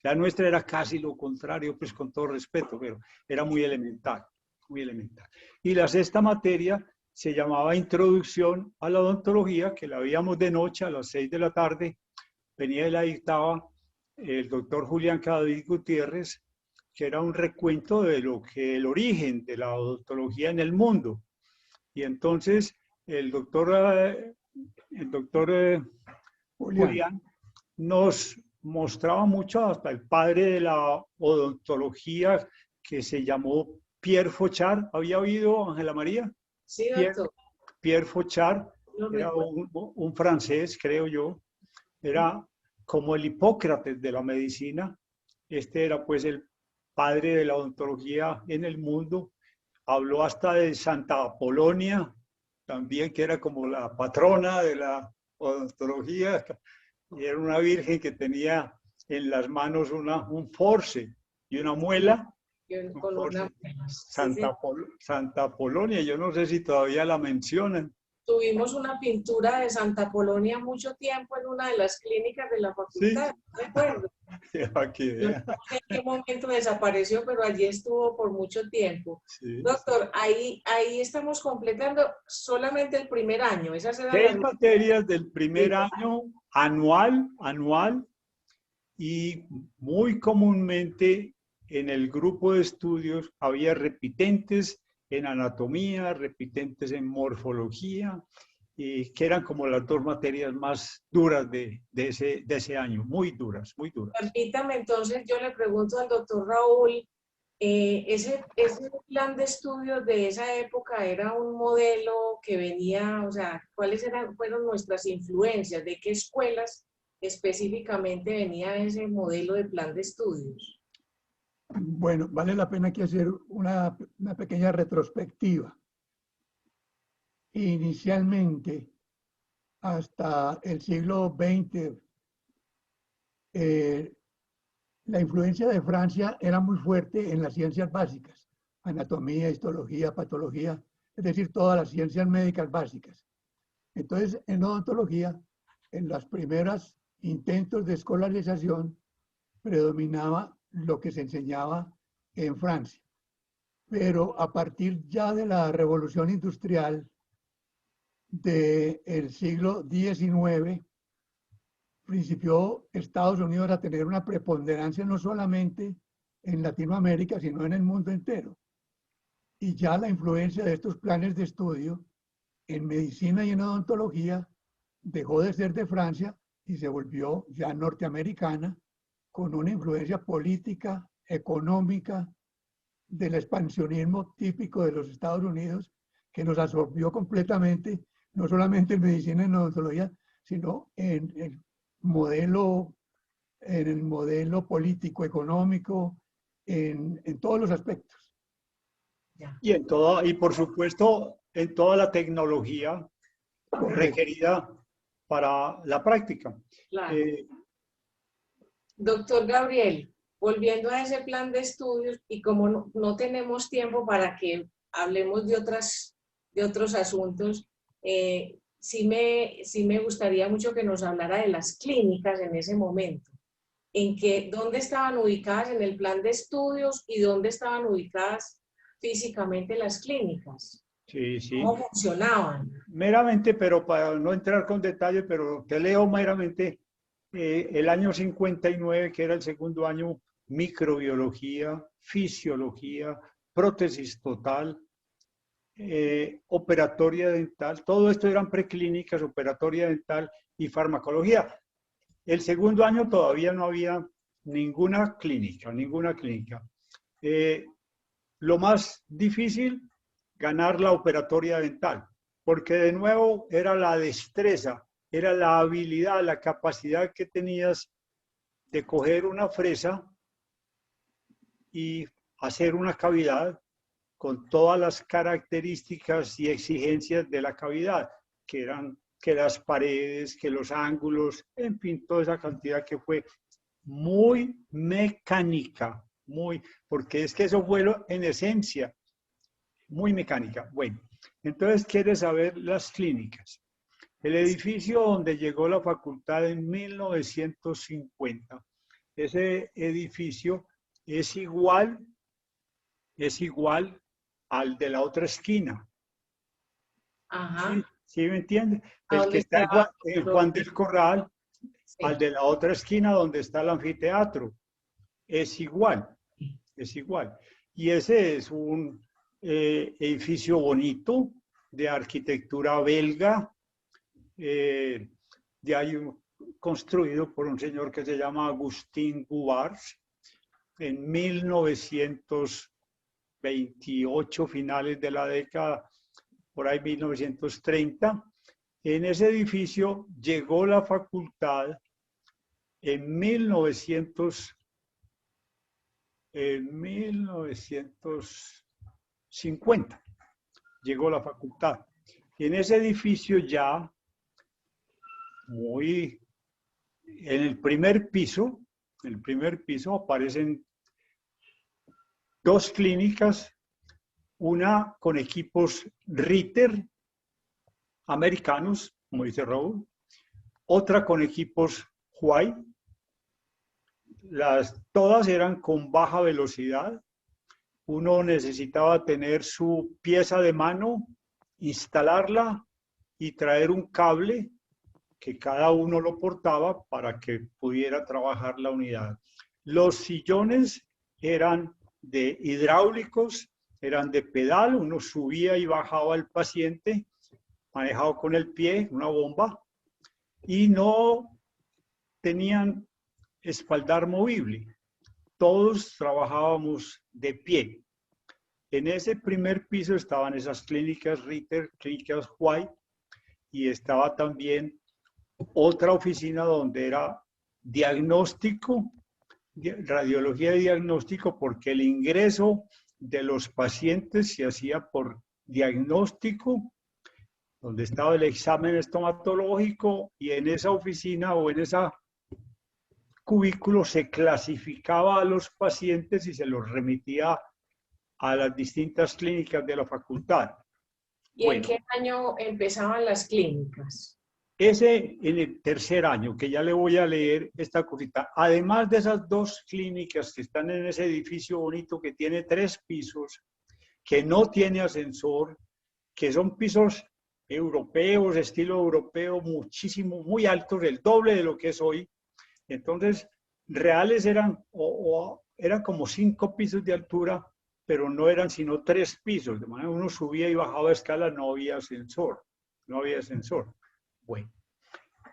La nuestra era casi lo contrario, pues con todo respeto, pero era muy elemental, muy elemental. Y la sexta materia se llamaba Introducción a la Odontología, que la veíamos de noche a las 6 de la tarde. Venía y la dictaba el doctor Julián Cadavid Gutiérrez, que era un recuento de lo que el origen de la odontología en el mundo. Y entonces el doctor Julián nos mostraba mucho hasta el padre de la odontología, que se llamó Pierre Fauchard. ¿Había oído, Ángela María? Sí, Pierre, doctor. Pierre Fauchard Lo era recuerdo. un francés, creo yo. Era como el Hipócrates de la medicina. Este era pues el padre de la odontología en el mundo. Habló hasta de Santa Apolonia, también, que era como la patrona de la odontología. Y era una virgen que tenía en las manos un force y una muela. Un Con una... force. Sí, sí. Santa Apolonia, yo no sé si todavía la mencionan. Tuvimos una pintura de Santa Polonia mucho tiempo en una de las clínicas de la Sí, facultad, no recuerdo. aquí, No sé en qué momento desapareció, pero allí estuvo por mucho tiempo. sí. Doctor, ahí estamos completando solamente el primer año. Esas eran 6 las... materias del primer año anual, y muy comúnmente en el grupo de estudios había repitentes en anatomía, repitentes en morfología, que eran como las 2 materias más duras de ese año, muy duras. Permítame, entonces, yo le pregunto al doctor Raúl, ese plan de estudios de esa época era un modelo que venía, o sea, fueron nuestras influencias? ¿De qué escuelas específicamente venía ese modelo de plan de estudios? Bueno, vale la pena aquí hacer una pequeña retrospectiva. Inicialmente, hasta el siglo XX, la influencia de Francia era muy fuerte en las ciencias básicas, anatomía, histología, patología, es decir, todas las ciencias médicas básicas. Entonces, en odontología, en los primeros intentos de escolarización, predominaba lo que se enseñaba en Francia. Pero a partir ya de la revolución industrial del siglo XIX, principió Estados Unidos a tener una preponderancia no solamente en Latinoamérica, sino en el mundo entero. Y ya la influencia de estos planes de estudio en medicina y en odontología dejó de ser de Francia y se volvió ya norteamericana, con una influencia política, económica, del expansionismo típico de los Estados Unidos, que nos absorbió completamente, no solamente en medicina y en odontología, sino en el modelo político, económico, en todos los aspectos. Y por supuesto, en toda la tecnología requerida para la práctica. Claro. Doctor Gabriel, volviendo a ese plan de estudios, y como no tenemos tiempo para que hablemos de otros asuntos, sí me gustaría mucho que nos hablara de las clínicas en ese momento. ¿Dónde estaban ubicadas en el plan de estudios y dónde estaban ubicadas físicamente las clínicas? Sí. ¿Cómo funcionaban? Meramente, pero para no entrar con detalle, pero te leo meramente el año 59, que era el segundo año, microbiología, fisiología, prótesis total, operatoria dental, todo esto eran preclínicas, operatoria dental y farmacología. El segundo año todavía no había ninguna clínica. Lo más difícil, ganar la operatoria dental, porque de nuevo era la destreza, era la habilidad, la capacidad que tenías de coger una fresa y hacer una cavidad con todas las características y exigencias de la cavidad, que eran que las paredes, que los ángulos, en fin, toda esa cantidad que fue muy mecánica, porque es que eso fue en esencia, muy mecánica. Bueno, entonces quiere saber las clínicas. El edificio donde llegó la facultad en 1950, ese edificio es igual al de la otra esquina. Ajá. ¿Sí me entiende? ¿A El dónde que está queda? en Juan del Corral, Sí. al de la otra esquina donde está el anfiteatro. Es igual. Y ese es un edificio bonito, de arquitectura belga, de ahí construido por un señor que se llama Agustín Gubars en 1928, finales de la década, por ahí 1930. En ese edificio llegó la facultad en 1950. Llegó la facultad. Y en ese edificio ya, en el primer piso aparecen dos clínicas, una con equipos Ritter americanos, como dice Raúl, otra con equipos Huay. Todas eran con baja velocidad. Uno necesitaba tener su pieza de mano, instalarla y traer un cable que cada uno lo portaba para que pudiera trabajar la unidad. Los sillones eran de hidráulicos, eran de pedal, uno subía y bajaba al paciente, manejado con el pie, una bomba, y no tenían espaldar movible. Todos trabajábamos de pie. En ese primer piso estaban esas clínicas Ritter, clínicas White, y estaba también otra oficina donde era diagnóstico, radiología de diagnóstico, porque el ingreso de los pacientes se hacía por diagnóstico, donde estaba el examen estomatológico, y en esa oficina o en esa cubículo se clasificaba a los pacientes y se los remitía a las distintas clínicas de la facultad. ¿Y en qué año empezaban las clínicas? Ese en el tercer año, que ya le voy a leer esta cosita. Además de esas dos clínicas que están en ese edificio bonito que tiene 3 pisos, que no tiene ascensor, que son pisos europeos, estilo europeo, muchísimo, muy altos, el doble de lo que es hoy. Entonces, reales eran como 5 pisos de altura, pero no eran sino 3 pisos. De manera que uno subía y bajaba escala, no había ascensor. Bueno,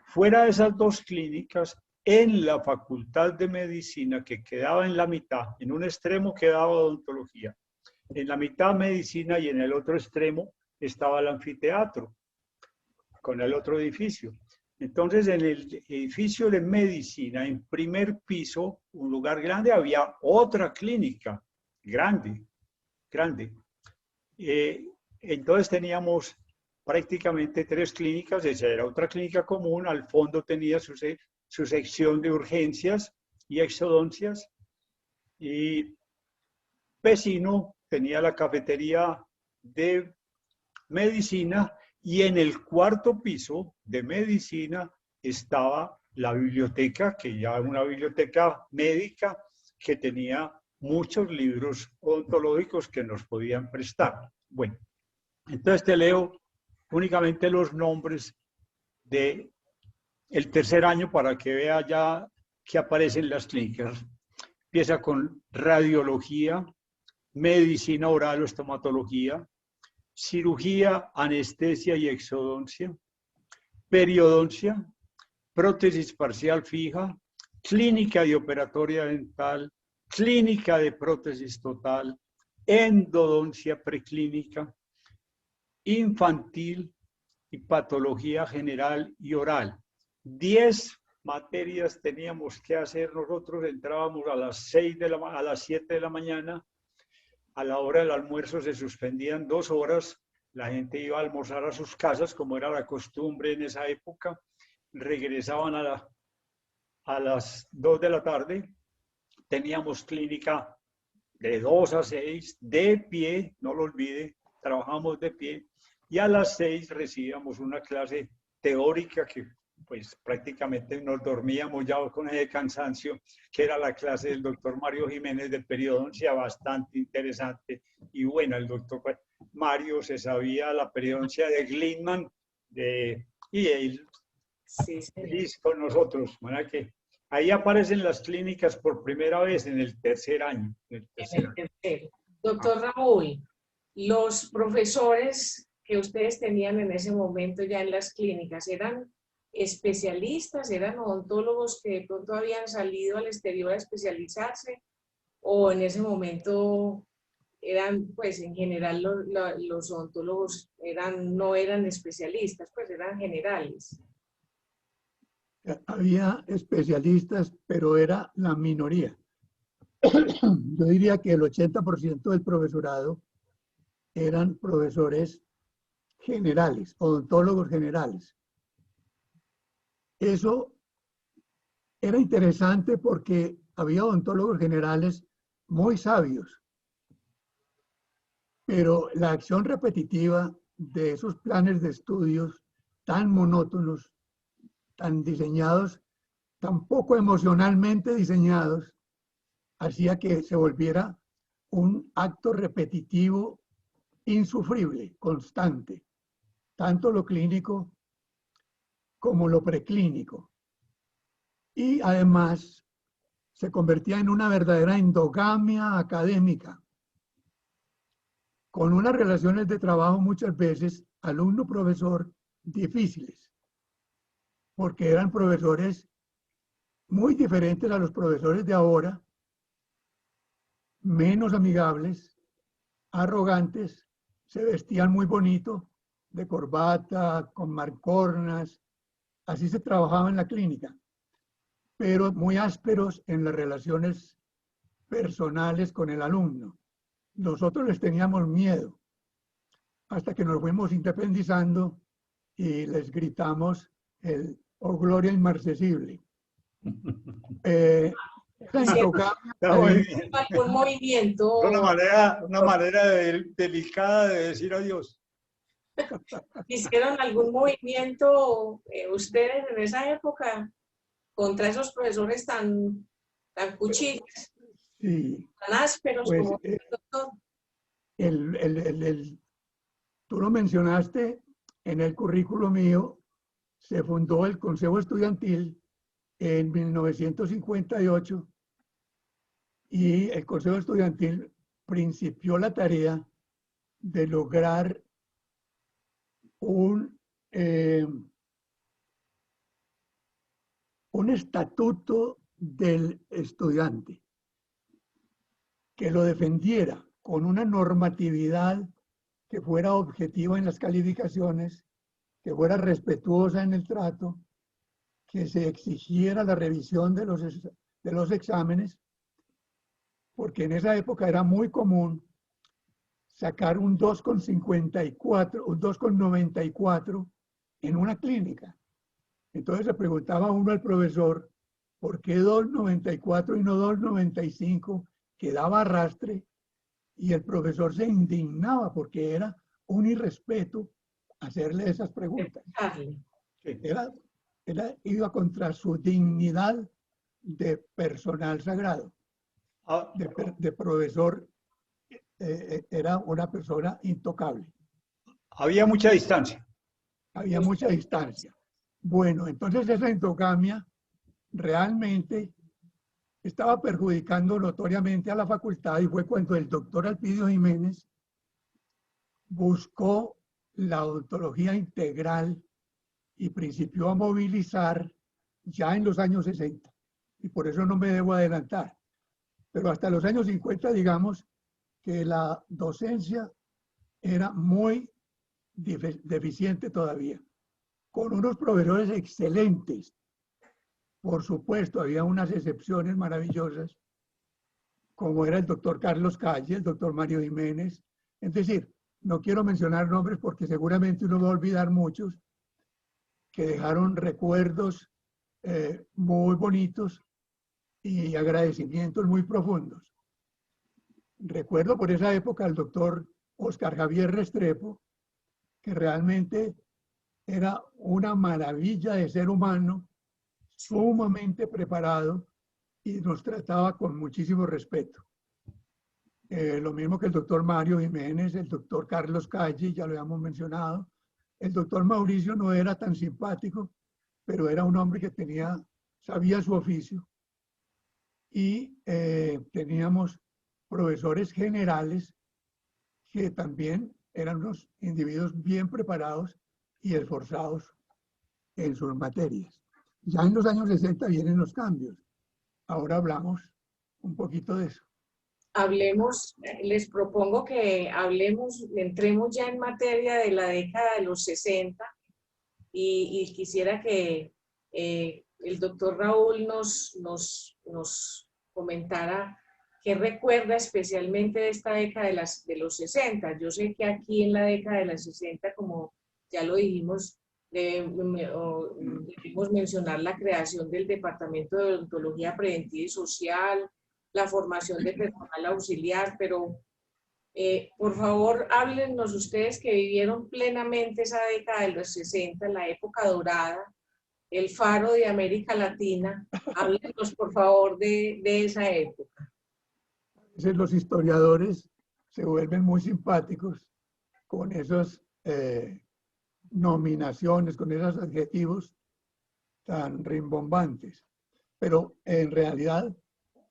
fuera de esas dos clínicas, en la Facultad de Medicina, que quedaba en la mitad, en un extremo quedaba odontología, en la mitad medicina y en el otro extremo estaba el anfiteatro, con el otro edificio. Entonces, en el edificio de medicina, en primer piso, un lugar grande, había otra clínica, grande. Entonces teníamos prácticamente 3 clínicas, esa era otra clínica común, al fondo tenía su sección de urgencias y exodoncias, y vecino tenía la cafetería de medicina, y en el cuarto piso de medicina estaba la biblioteca, que ya era una biblioteca médica que tenía muchos libros odontológicos que nos podían prestar. Bueno, entonces te leo únicamente los nombres del tercer año para que vea ya que aparecen las clínicas. Empieza con radiología, medicina oral o estomatología, cirugía, anestesia y exodoncia, periodoncia, prótesis parcial fija, clínica de operatoria dental, clínica de prótesis total, endodoncia preclínica, infantil y patología general y oral. 10 materias teníamos que hacer nosotros, entrábamos a las 7 de la mañana a la hora del almuerzo se suspendían 2 horas, la gente iba a almorzar a sus casas, como era la costumbre en esa época, regresaban a las 2 de la tarde, teníamos clínica de 2 a 6, de pie, no lo olvide, trabajamos de pie, y a las 6 recibíamos una clase teórica que pues prácticamente nos dormíamos ya con ese cansancio, que era la clase del doctor Mario Jiménez de periodoncia, bastante interesante. Y bueno, el doctor Mario se sabía la periodoncia de Glindman y él feliz con nosotros. ¿Verdad? Que ahí aparecen las clínicas por primera vez en el tercer año. Doctor Raúl, los profesores que ustedes tenían en ese momento ya en las clínicas, ¿eran especialistas, eran odontólogos que de pronto habían salido al exterior a especializarse, o en ese momento eran, pues en general los odontólogos no eran especialistas, pues eran generales? Había especialistas, pero era la minoría. Yo diría que el 80% del profesorado eran profesores generales, odontólogos generales. Eso era interesante porque había odontólogos generales muy sabios, pero la acción repetitiva de esos planes de estudios tan monótonos, tan diseñados, tan poco emocionalmente diseñados, hacía que se volviera un acto repetitivo insufrible, constante, tanto lo clínico como lo preclínico. Y además se convertía en una verdadera endogamia académica, con unas relaciones de trabajo muchas veces alumno-profesor difíciles, porque eran profesores muy diferentes a los profesores de ahora, menos amigables, arrogantes, se vestían muy bonito, de corbata, con mancornas, así se trabajaba en la clínica, pero muy ásperos en las relaciones personales con el alumno. Nosotros les teníamos miedo, hasta que nos fuimos independizando y les gritamos el "Oh gloria inmarcesible". Un movimiento. Una manera delicada de decir adiós. ¿Hicieron algún movimiento ustedes en esa época contra esos profesores tan cuchillos, sí, tan ásperos pues, como el doctor? Tú lo mencionaste, en el currículo mío se fundó el Consejo Estudiantil en 1958 y el Consejo Estudiantil principió la tarea de lograr un estatuto del estudiante que lo defendiera con una normatividad que fuera objetiva en las calificaciones, que fuera respetuosa en el trato, que se exigiera la revisión de los exámenes, porque en esa época era muy común sacar un 2,54, un 2,94 en una clínica. Entonces le preguntaba uno al profesor, ¿por qué 2,94 y no 2,95? Que daba arrastre, y el profesor se indignaba porque era un irrespeto hacerle esas preguntas. Iba contra su dignidad de personal sagrado, de profesor. Era una persona intocable. Había mucha distancia. Había mucha distancia. Bueno, entonces esa endogamia realmente estaba perjudicando notoriamente a la facultad, y fue cuando el doctor Alpidio Jiménez buscó la odontología integral y principió a movilizar ya en los años 60. Y por eso no me debo adelantar. Pero hasta los años 50, digamos, que la docencia era muy deficiente todavía, con unos profesores excelentes. Por supuesto, había unas excepciones maravillosas, como era el doctor Carlos Calle, el doctor Mario Jiménez. Es decir, no quiero mencionar nombres porque seguramente uno va a olvidar muchos que dejaron recuerdos muy bonitos y agradecimientos muy profundos. Recuerdo por esa época al doctor Oscar Javier Restrepo, que realmente era una maravilla de ser humano, sumamente preparado y nos trataba con muchísimo respeto. Lo mismo que el doctor Mario Jiménez, el doctor Carlos Calle, ya lo habíamos mencionado. El doctor Mauricio no era tan simpático, pero era un hombre que sabía su oficio. Y teníamos profesores generales que también eran unos individuos bien preparados y esforzados en sus materias. Ya en los años 60 vienen los cambios. Ahora hablamos un poquito de eso. Hablemos, les propongo que entremos ya en materia de la década de los 60 y quisiera que el doctor Raúl nos comentara qué recuerda especialmente de esta década de los 60. Yo sé que aquí en la década de los 60, como ya lo dijimos, debimos mencionar la creación del Departamento de Odontología Preventiva y Social, la formación de personal auxiliar, pero por favor, háblenos ustedes que vivieron plenamente esa década de los 60, la época dorada, el faro de América Latina. Háblenos, por favor, de esa época. Entonces, los historiadores se vuelven muy simpáticos con esas nominaciones, con esos adjetivos tan rimbombantes. Pero en realidad,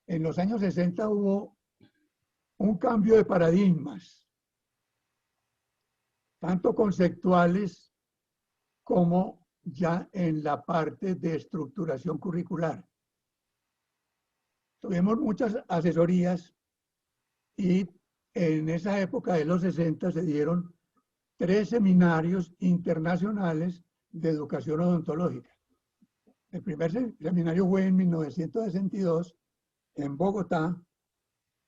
en los años 60 hubo un cambio de paradigmas, tanto conceptuales como ya en la parte de estructuración curricular. Tuvimos muchas asesorías y en esa época de los 60 se dieron 3 seminarios internacionales de educación odontológica. El primer seminario fue en 1962 en Bogotá,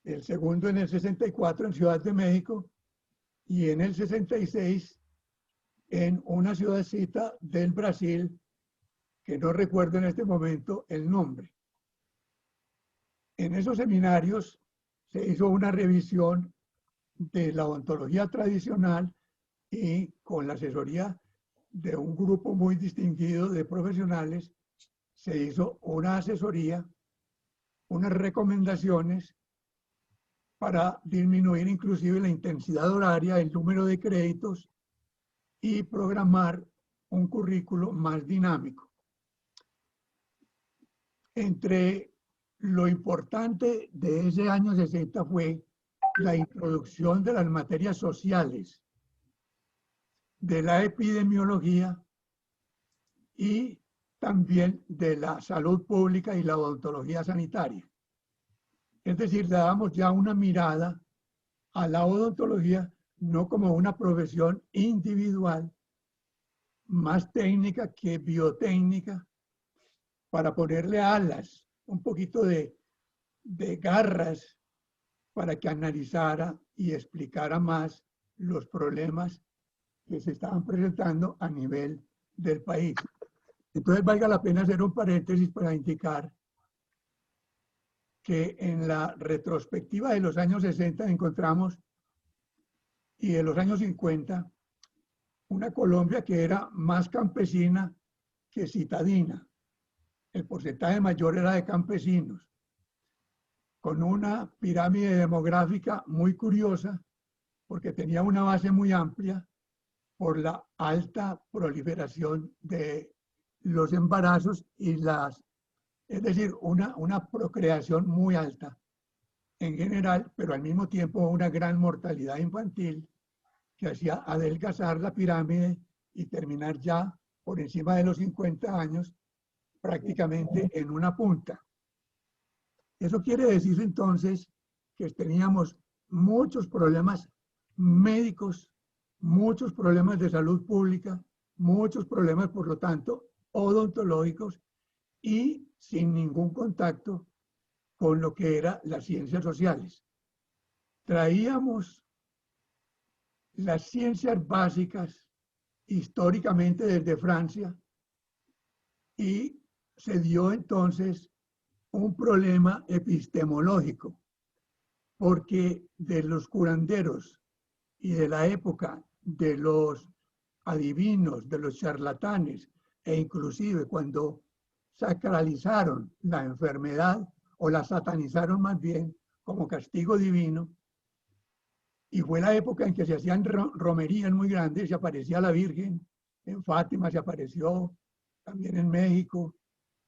el segundo en el 64 en Ciudad de México y en el 66 en una ciudadcita del Brasil que no recuerdo en este momento el nombre. En esos seminarios se hizo una revisión de la odontología tradicional y con la asesoría de un grupo muy distinguido de profesionales se hizo una asesoría, unas recomendaciones para disminuir inclusive la intensidad horaria, el número de créditos y programar un currículo más dinámico. Entre lo importante de ese año 60 fue la introducción de las materias sociales, de la epidemiología y también de la salud pública y la odontología sanitaria. Es decir, dábamos ya una mirada a la odontología no como una profesión individual, más técnica que biotécnica, para ponerle alas, un poquito de garras, para que analizara y explicara más los problemas que se estaban presentando a nivel del país. Entonces, valga la pena hacer un paréntesis para indicar que en la retrospectiva de los años 60 encontramos, y de los años 50, una Colombia que era más campesina que citadina. El porcentaje mayor era de campesinos, con una pirámide demográfica muy curiosa, porque tenía una base muy amplia por la alta proliferación de los embarazos y es decir, una procreación muy alta en general, pero al mismo tiempo una gran mortalidad infantil que hacía adelgazar la pirámide y terminar ya por encima de los 50 años prácticamente en una punta. Eso quiere decir entonces que teníamos muchos problemas médicos, muchos problemas de salud pública, muchos problemas, por lo tanto, odontológicos y sin ningún contacto con lo que eran las ciencias sociales. Traíamos las ciencias básicas históricamente desde Francia y se dio entonces un problema epistemológico, porque de los curanderos y de la época de los adivinos, de los charlatanes, e inclusive cuando sacralizaron la enfermedad o la satanizaron más bien como castigo divino, y fue la época en que se hacían romerías muy grandes, se aparecía la Virgen, en Fátima se apareció, también en México,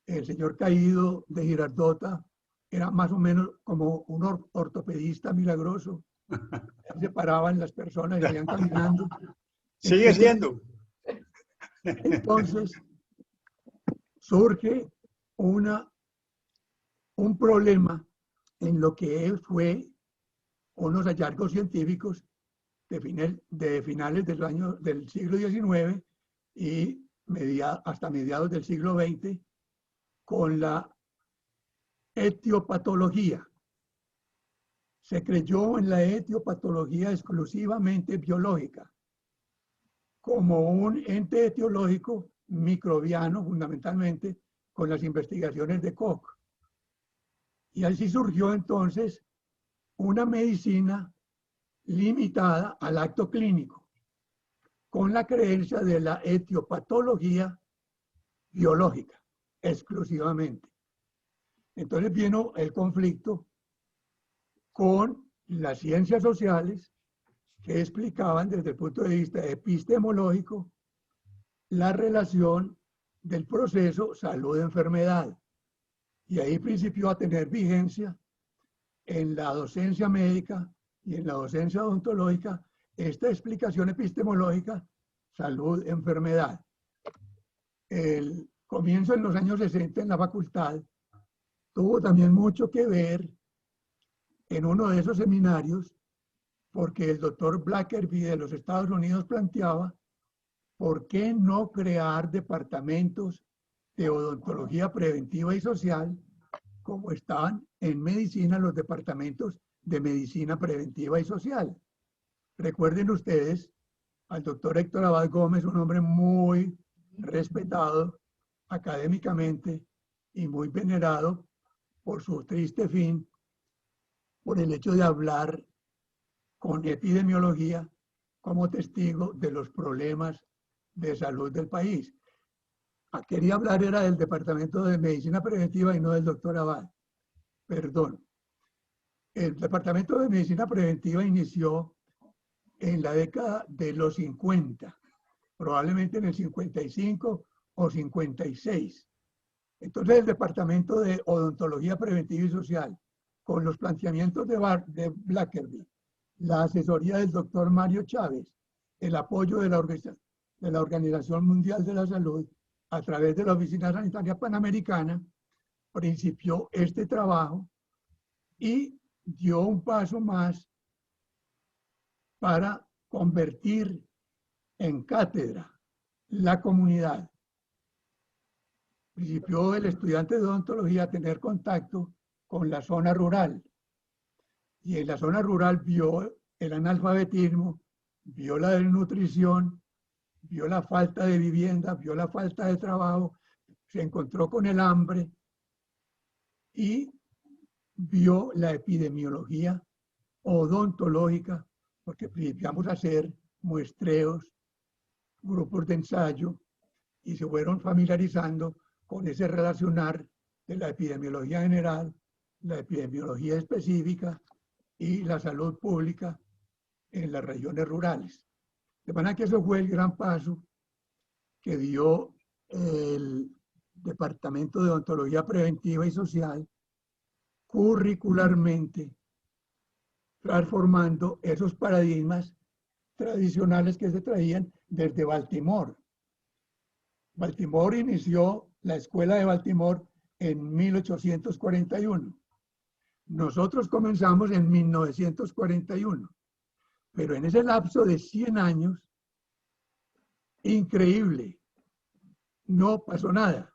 el señor caído de Girardota era más o menos como un ortopedista milagroso, se paraban las personas y salían caminando. Sigue siendo. Entonces, surge un problema en lo que fue unos hallazgos científicos de finales del siglo XIX y hasta mediados del siglo XX con la etiopatología. Se creyó en la etiopatología exclusivamente biológica, como un ente etiológico microbiano fundamentalmente con las investigaciones de Koch. Y así surgió entonces una medicina limitada al acto clínico, con la creencia de la etiopatología biológica, exclusivamente. Entonces vino el conflicto con las ciencias sociales que explicaban desde el punto de vista epistemológico la relación del proceso salud-enfermedad. Y ahí principió a tener vigencia en la docencia médica y en la docencia odontológica esta explicación epistemológica salud-enfermedad. El comienzo en los años 60 en la facultad tuvo también mucho que ver en uno de esos seminarios porque el doctor Blackerby de los Estados Unidos planteaba por qué no crear departamentos de odontología preventiva y social como estaban en medicina los departamentos de medicina preventiva y social. Recuerden ustedes al doctor Héctor Abad Gómez, un hombre muy respetado académicamente y muy venerado por su triste fin, por el hecho de hablar con epidemiología como testigo de los problemas de salud del país. Quería hablar era del Departamento de Medicina Preventiva y no del doctor Abad. Perdón. El Departamento de Medicina Preventiva inició en la década de los 50, probablemente en el 55 o 56. Entonces el Departamento de Odontología Preventiva y Social, con los planteamientos de Blackerby, la asesoría del doctor Mario Chávez, el apoyo de la Organización Mundial de la Salud, a través de la Oficina Sanitaria Panamericana, principió este trabajo y dio un paso más para convertir en cátedra la comunidad. Principió el estudiante de odontología a tener contacto con la zona rural. Y en la zona rural vio el analfabetismo, vio la desnutrición, vio la falta de vivienda, vio la falta de trabajo, se encontró con el hambre y vio la epidemiología odontológica, porque principiamos a hacer muestreos, grupos de ensayo, y se fueron familiarizando con ese relacionar de la epidemiología general, la epidemiología específica y la salud pública en las regiones rurales. De manera que eso fue el gran paso que dio el Departamento de Odontología Preventiva y Social curricularmente, transformando esos paradigmas tradicionales que se traían desde Baltimore. Baltimore inició la escuela de Baltimore en 1841. Nosotros comenzamos en 1941. Pero en ese lapso de 100 años, increíble, no pasó nada.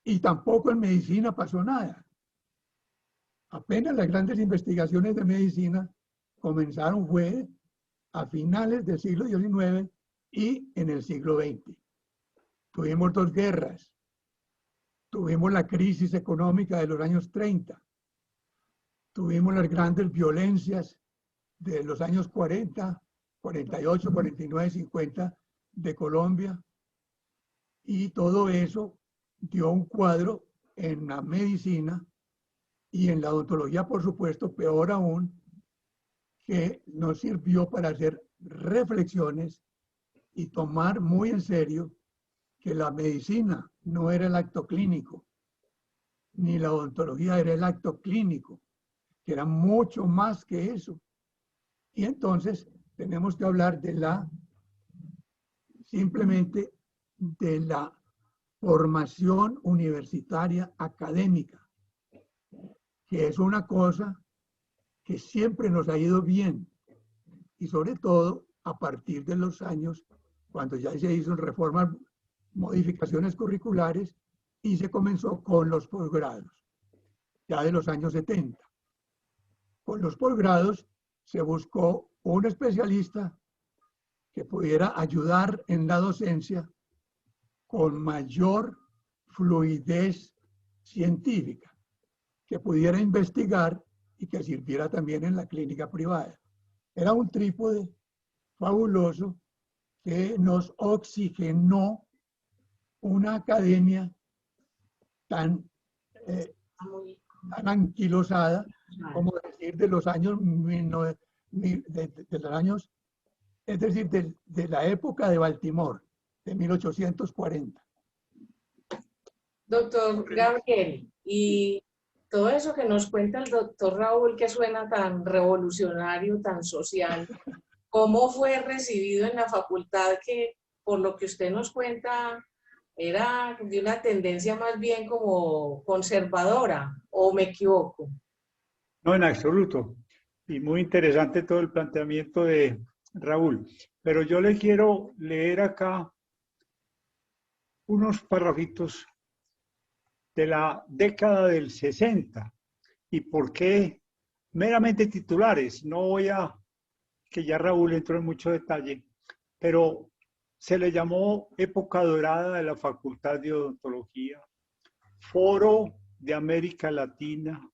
Y tampoco en medicina pasó nada. Apenas las grandes investigaciones de medicina comenzaron fue a finales del siglo XIX y en el siglo XX. Tuvimos dos guerras, tuvimos la crisis económica de los años 30, tuvimos las grandes violencias de los años 40, 48, 49, 50 de Colombia, y todo eso dio un cuadro en la medicina y en la odontología, por supuesto, peor aún, que nos sirvió para hacer reflexiones y tomar muy en serio que la medicina no era el acto clínico, ni la odontología era el acto clínico, que era mucho más que eso. Y entonces tenemos que hablar de simplemente de la formación universitaria académica, que es una cosa que siempre nos ha ido bien, y sobre todo a partir de los años, cuando ya se hizo reformas, modificaciones curriculares, y se comenzó con los posgrados, ya de los años 70. Con los posgrados se buscó un especialista que pudiera ayudar en la docencia con mayor fluidez científica, que pudiera investigar y que sirviera también en la clínica privada. Era un trípode fabuloso que nos oxigenó una academia tan anquilosada, como decir, de los años, es decir, de la época de Baltimore, de 1840. Doctor Gabriel, y todo eso que nos cuenta el doctor Raúl, que suena tan revolucionario, tan social, ¿cómo fue recibido en la facultad, que por lo que usted nos cuenta era de una tendencia más bien como conservadora, o me equivoco? No, en absoluto. Y muy interesante todo el planteamiento de Raúl. Pero yo le quiero leer acá unos párrafitos de la década del 60. ¿Y por qué? Meramente titulares. No voy a, que ya Raúl entró en mucho detalle, pero se le llamó época dorada de la Facultad de Odontología, Foro de América Latina.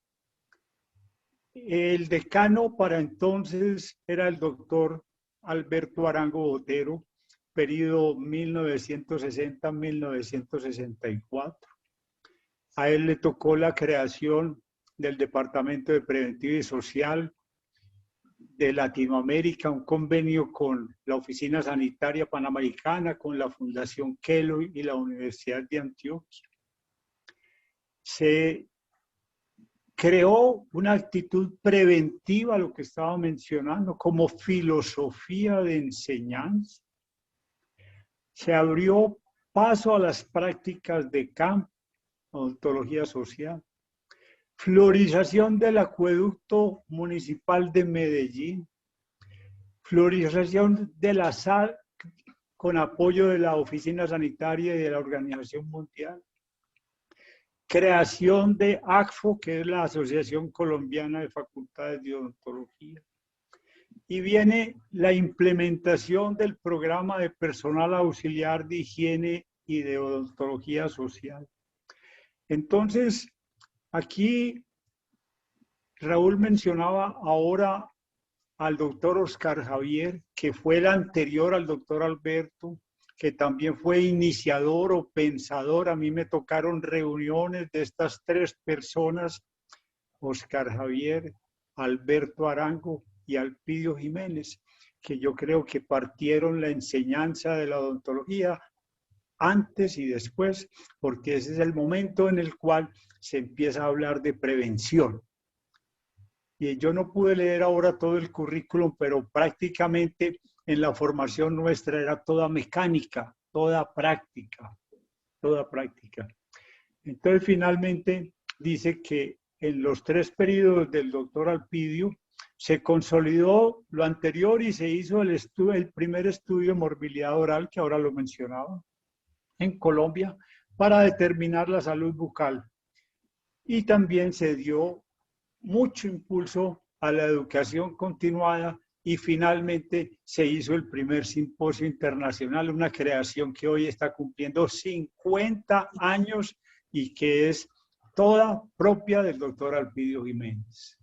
El decano para entonces era el doctor Alberto Arango Botero, periodo 1960-1964. A él le tocó la creación del Departamento de Preventiva y Social de Latinoamérica, un convenio con la Oficina Sanitaria Panamericana, con la Fundación Kellogg y la Universidad de Antioquia. Se creó una actitud preventiva, lo que estaba mencionando, como filosofía de enseñanza. Se abrió paso a las prácticas de campo, odontología social. Florización del acueducto municipal de Medellín. Florización de la sal con apoyo de la Oficina Sanitaria y de la Organización Mundial. Creación de ACFO, que es la Asociación Colombiana de Facultades de Odontología. Y viene la implementación del programa de personal auxiliar de higiene y de odontología social. Entonces, aquí Raúl mencionaba ahora al doctor Oscar Javier, que fue el anterior al doctor Alberto, que también fue iniciador o pensador. A mí me tocaron reuniones de estas tres personas, Oscar Javier, Alberto Arango y Alpidio Jiménez, que yo creo que partieron la enseñanza de la odontología antes y después, porque ese es el momento en el cual se empieza a hablar de prevención. Y yo no pude leer ahora todo el currículum, pero prácticamente en la formación nuestra era toda mecánica, toda práctica, toda práctica. Entonces, finalmente, dice que en los 3 periodos del doctor Alpidio se consolidó lo anterior y se hizo el primer estudio de morbilidad oral, que ahora lo mencionaba, en Colombia, para determinar la salud bucal. Y también se dio mucho impulso a la educación continuada y finalmente se hizo el primer simposio internacional, una creación que hoy está cumpliendo 50 años y que es toda propia del doctor Alpidio Jiménez.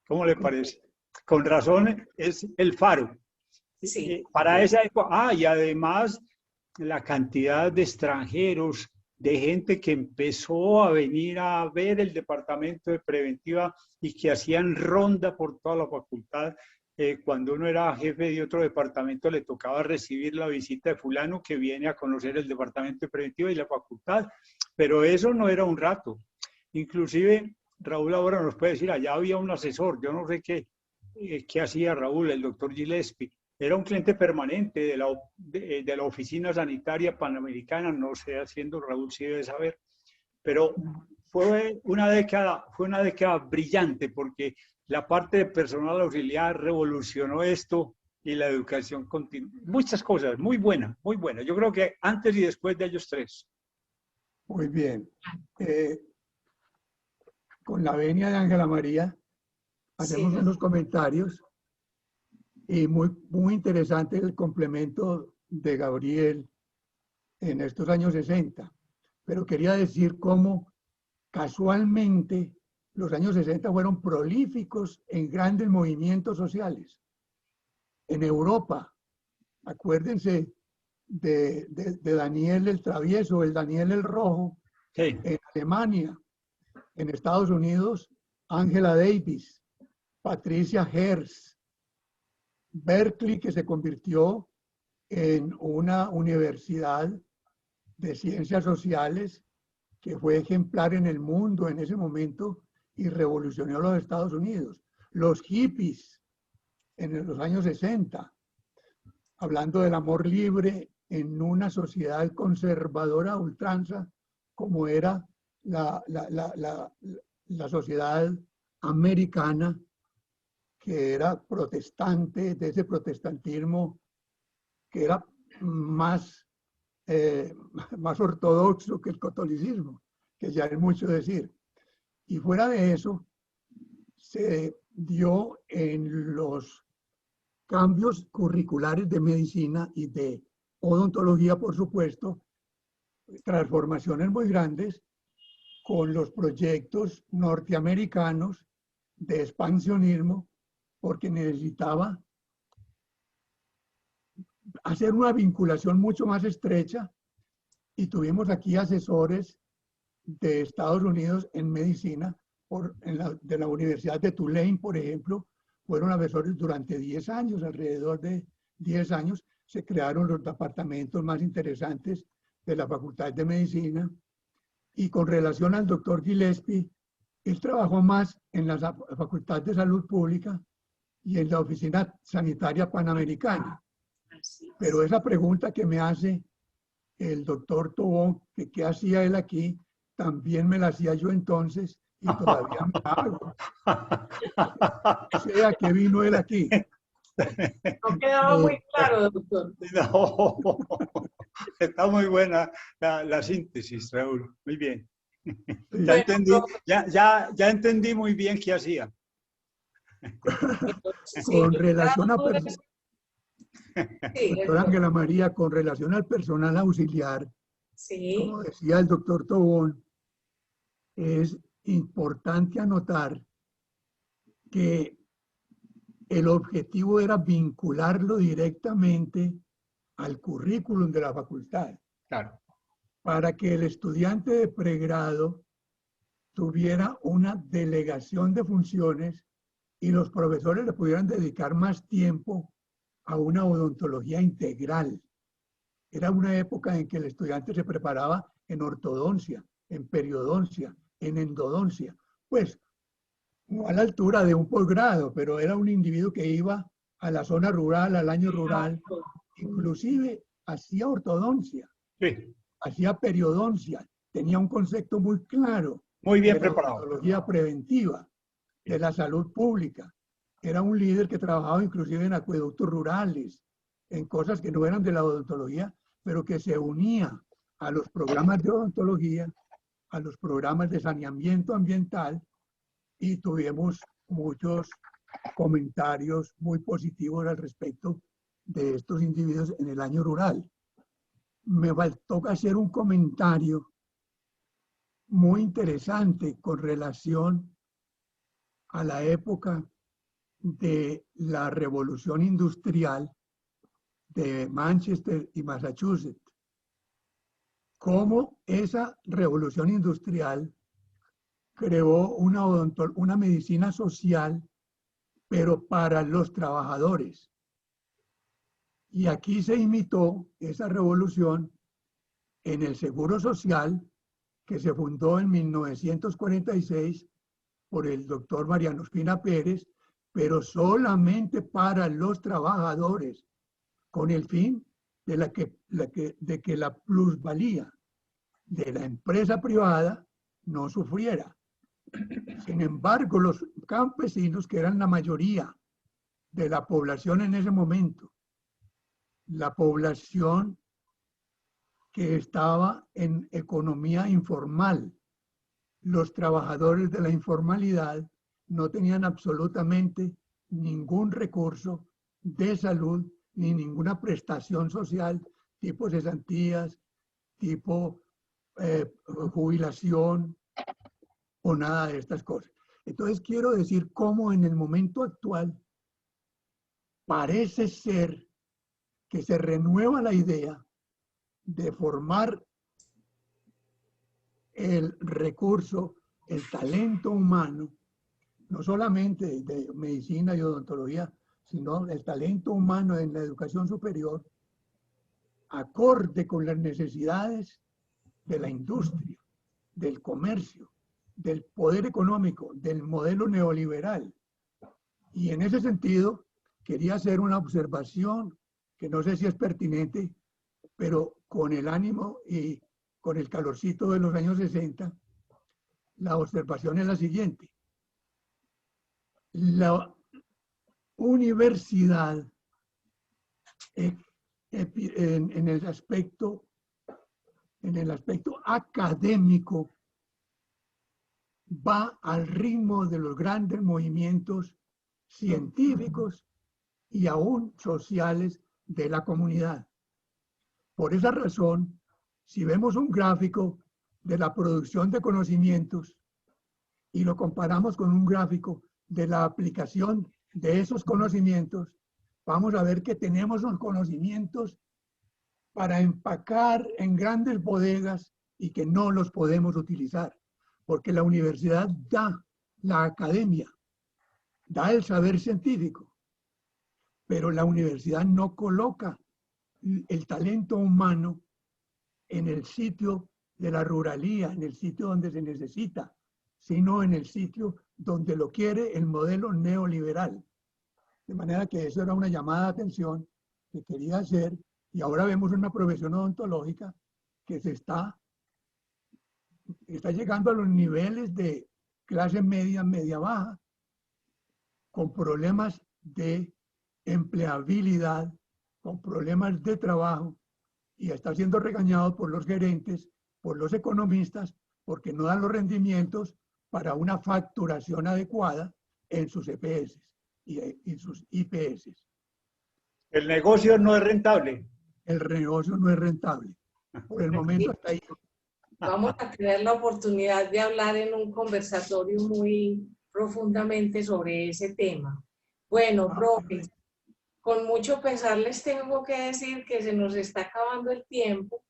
¿Cómo le parece? Con razón es el faro. Sí. Para esa época, y además la cantidad de extranjeros, de gente que empezó a venir a ver el departamento de preventiva y que hacían ronda por toda la facultad. Cuando uno era jefe de otro departamento le tocaba recibir la visita de fulano que viene a conocer el departamento de preventiva y la facultad, pero eso no era un rato. Inclusive Raúl ahora nos puede decir, allá había un asesor, yo no sé qué hacía Raúl, el doctor Gillespie. Era un cliente permanente de la Oficina Sanitaria Panamericana, no sé, haciendo Raúl sí debe saber, pero fue una década brillante porque la parte de personal auxiliar revolucionó esto y la educación continua. Muchas cosas, muy buena, muy buena. Yo creo que antes y después de ellos tres. Muy bien. Con la venia de Ángela María, hacemos unos comentarios. Y muy interesante el complemento de Gabriel en estos años 60. Pero quería decir cómo casualmente los años 60 fueron prolíficos en grandes movimientos sociales. En Europa, acuérdense de Daniel el Travieso, el Daniel el Rojo. Sí. En Alemania, en Estados Unidos, Angela Davis, Patricia Hearst, Berkeley, que se convirtió en una universidad de ciencias sociales que fue ejemplar en el mundo en ese momento y revolucionó los Estados Unidos. Los hippies en los años 60, hablando del amor libre en una sociedad conservadora a ultranza como era la sociedad americana, que era protestante, de ese protestantismo que era más ortodoxo que el catolicismo, que ya es mucho decir. Y fuera de eso, se dio en los cambios curriculares de medicina y de odontología, por supuesto, transformaciones muy grandes con los proyectos norteamericanos de expansionismo, porque necesitaba hacer una vinculación mucho más estrecha y tuvimos aquí asesores de Estados Unidos en medicina, de la Universidad de Tulane, por ejemplo, fueron asesores durante 10 años, alrededor de 10 años, se crearon los departamentos más interesantes de la Facultad de Medicina. Y con relación al doctor Gillespie, él trabajó más en la Facultad de Salud Pública y en la Oficina Sanitaria Panamericana. Pero esa pregunta que me hace el doctor Tobón, que qué hacía él aquí, también me la hacía yo entonces y todavía me la hago. O sea, ¿qué vino él aquí? No quedaba muy claro, doctor. No, está muy buena la síntesis, Raúl. Muy bien. Ya entendí muy bien qué hacía. Con relación a doctora Ángela María, con relación al personal auxiliar, como decía el doctor Tobón, es importante anotar que el objetivo era vincularlo directamente al currículum de la facultad. Claro. Para que el estudiante de pregrado tuviera una delegación de funciones y los profesores le pudieran dedicar más tiempo a una odontología integral. Era una época en que el estudiante se preparaba en ortodoncia, en periodoncia, en endodoncia. Pues no a la altura de un posgrado, pero era un individuo que iba a la zona rural, al año rural, inclusive hacía ortodoncia, hacía periodoncia, tenía un concepto muy claro. Muy bien de preparado. La odontología preventiva, de la salud pública. Era un líder que trabajaba inclusive en acueductos rurales, en cosas que no eran de la odontología, pero que se unía a los programas de odontología, a los programas de saneamiento ambiental y tuvimos muchos comentarios muy positivos al respecto de estos individuos en el año rural. Me faltó hacer un comentario muy interesante con relación a la época de la revolución industrial de Manchester y Massachusetts. Cómo esa revolución industrial creó una medicina social, pero para los trabajadores. Y aquí se imitó esa revolución en el Seguro Social, que se fundó en 1946 por el doctor Mariano Espina Pérez, pero solamente para los trabajadores, con el fin de que la plusvalía de la empresa privada no sufriera. Sin embargo, los campesinos, que eran la mayoría de la población en ese momento, la población que estaba en economía informal, los trabajadores de la informalidad no tenían absolutamente ningún recurso de salud ni ninguna prestación social, tipo cesantías, tipo jubilación o nada de estas cosas. Entonces quiero decir cómo en el momento actual parece ser que se renueva la idea de formar el recurso, el talento humano, no solamente de medicina y odontología, sino el talento humano en la educación superior, acorde con las necesidades de la industria, del comercio, del poder económico, del modelo neoliberal. Y en ese sentido, quería hacer una observación que no sé si es pertinente, pero con el ánimo y con el calorcito de los años 60, la observación es la siguiente. La universidad en el aspecto académico va al ritmo de los grandes movimientos científicos y aún sociales de la comunidad. Por esa razón, si vemos un gráfico de la producción de conocimientos y lo comparamos con un gráfico de la aplicación de esos conocimientos, vamos a ver que tenemos los conocimientos para empacar en grandes bodegas y que no los podemos utilizar, porque la universidad da la academia, da el saber científico, pero la universidad no coloca el talento humano en el sitio de la ruralía, en el sitio donde se necesita, sino en el sitio donde lo quiere el modelo neoliberal. De manera que eso era una llamada de atención que quería hacer, y ahora vemos una profesión odontológica que está llegando a los niveles de clase media, media baja, con problemas de empleabilidad, con problemas de trabajo, y está siendo regañado por los gerentes, por los economistas, porque no dan los rendimientos para una facturación adecuada en sus EPS y sus IPS. El negocio no es rentable. El negocio no es rentable. Por el momento hasta ahí. Vamos a tener la oportunidad de hablar en un conversatorio muy profundamente sobre ese tema. Bueno, profe, con mucho pesar les tengo que decir que se nos está acabando el tiempo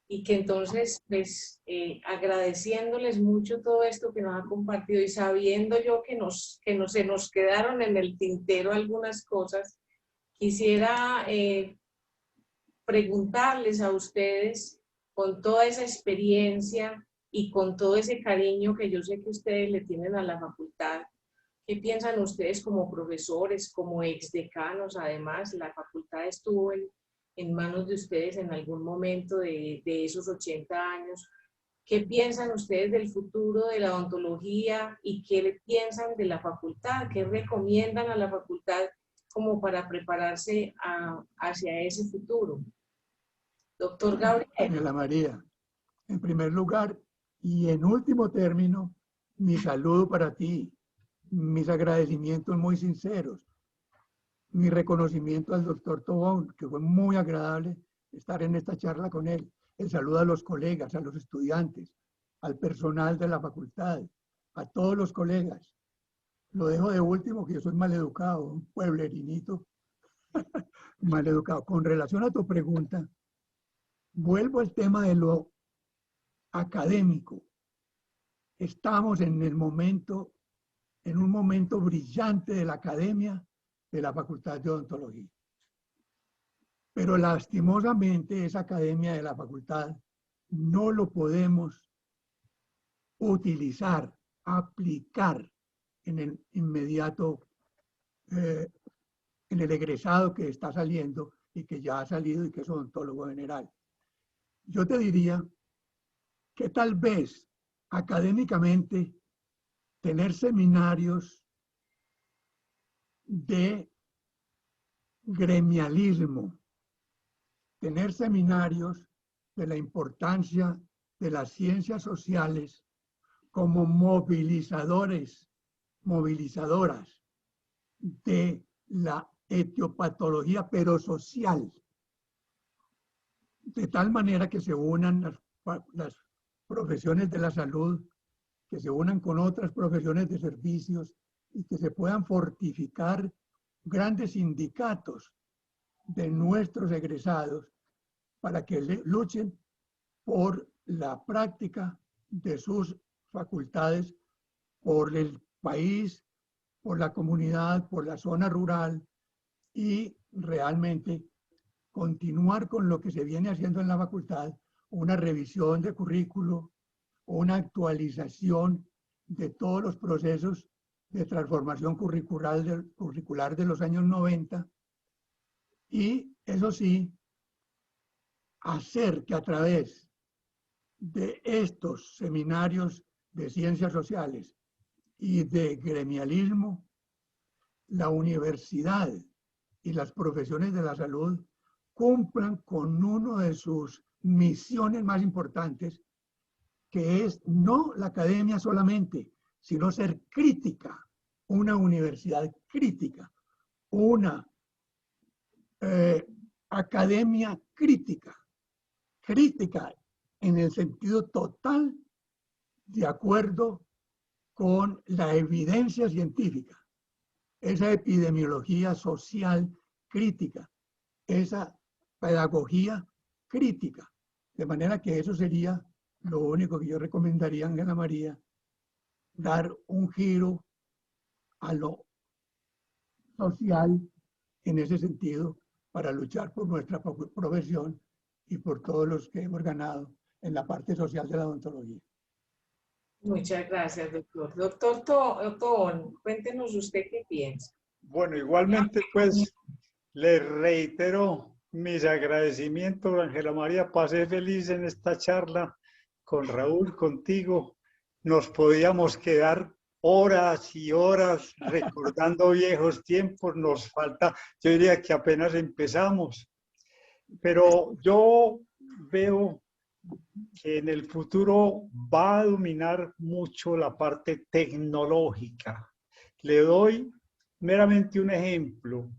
y que entonces, pues, agradeciéndoles mucho todo esto que nos ha compartido y sabiendo yo que se nos quedaron en el tintero algunas cosas, quisiera preguntarles a ustedes, con toda esa experiencia y con todo ese cariño que yo sé que ustedes le tienen a la facultad, ¿qué piensan ustedes como profesores, como exdecanos? Además, la facultad estuvo en manos de ustedes en algún momento de esos 80 años. ¿Qué piensan ustedes del futuro de la odontología y qué le piensan de la facultad? ¿Qué recomiendan a la facultad como para prepararse hacia ese futuro? Doctor Gabriel. Ángela María, en primer lugar y en último término, mi saludo para ti, mis agradecimientos muy sinceros, mi reconocimiento al doctor Tobón, que fue muy agradable estar en esta charla con él. El saludo a los colegas, a los estudiantes, al personal de la facultad, a todos los colegas. Lo dejo de último, que yo soy maleducado, un pueblerinito maleducado. Con relación a tu pregunta, vuelvo al tema de lo académico. Estamos en un momento brillante de la academia de la Facultad de Odontología. Pero lastimosamente esa academia de la facultad no lo podemos utilizar, aplicar en el inmediato, en el egresado que está saliendo y que ya ha salido y que es odontólogo general. Yo te diría que tal vez académicamente tener seminarios de gremialismo, tener seminarios de la importancia de las ciencias sociales como movilizadoras de la etiopatología, pero social, de tal manera que se unan las profesiones de la salud, que se unan con otras profesiones de servicios y que se puedan fortificar grandes sindicatos de nuestros egresados para que luchen por la práctica de sus facultades por el país, por la comunidad, por la zona rural y realmente continuar con lo que se viene haciendo en la facultad, una revisión de currículo, una actualización de todos los procesos de transformación curricular de los años 90 y, eso sí, hacer que a través de estos seminarios de ciencias sociales y de gremialismo, la universidad y las profesiones de la salud cumplan con una de sus misiones más importantes, que es no la academia solamente, sino ser crítica, una universidad crítica, una academia crítica, crítica en el sentido total de acuerdo con la evidencia científica, esa epidemiología social crítica, esa pedagogía crítica. De manera que eso sería lo único que yo recomendaría a Ángela María, dar un giro a lo social en ese sentido para luchar por nuestra profesión y por todos los que hemos ganado en la parte social de la odontología. Muchas gracias, doctor. Doctor Tobón, cuéntenos usted qué piensa. Bueno, igualmente pues le reitero mis agradecimientos, Ángela María. Pasé feliz en esta charla con Raúl, contigo. Nos podíamos quedar horas y horas recordando viejos tiempos. Nos falta, yo diría que apenas empezamos. Pero yo veo que en el futuro va a dominar mucho la parte tecnológica. Le doy meramente un ejemplo.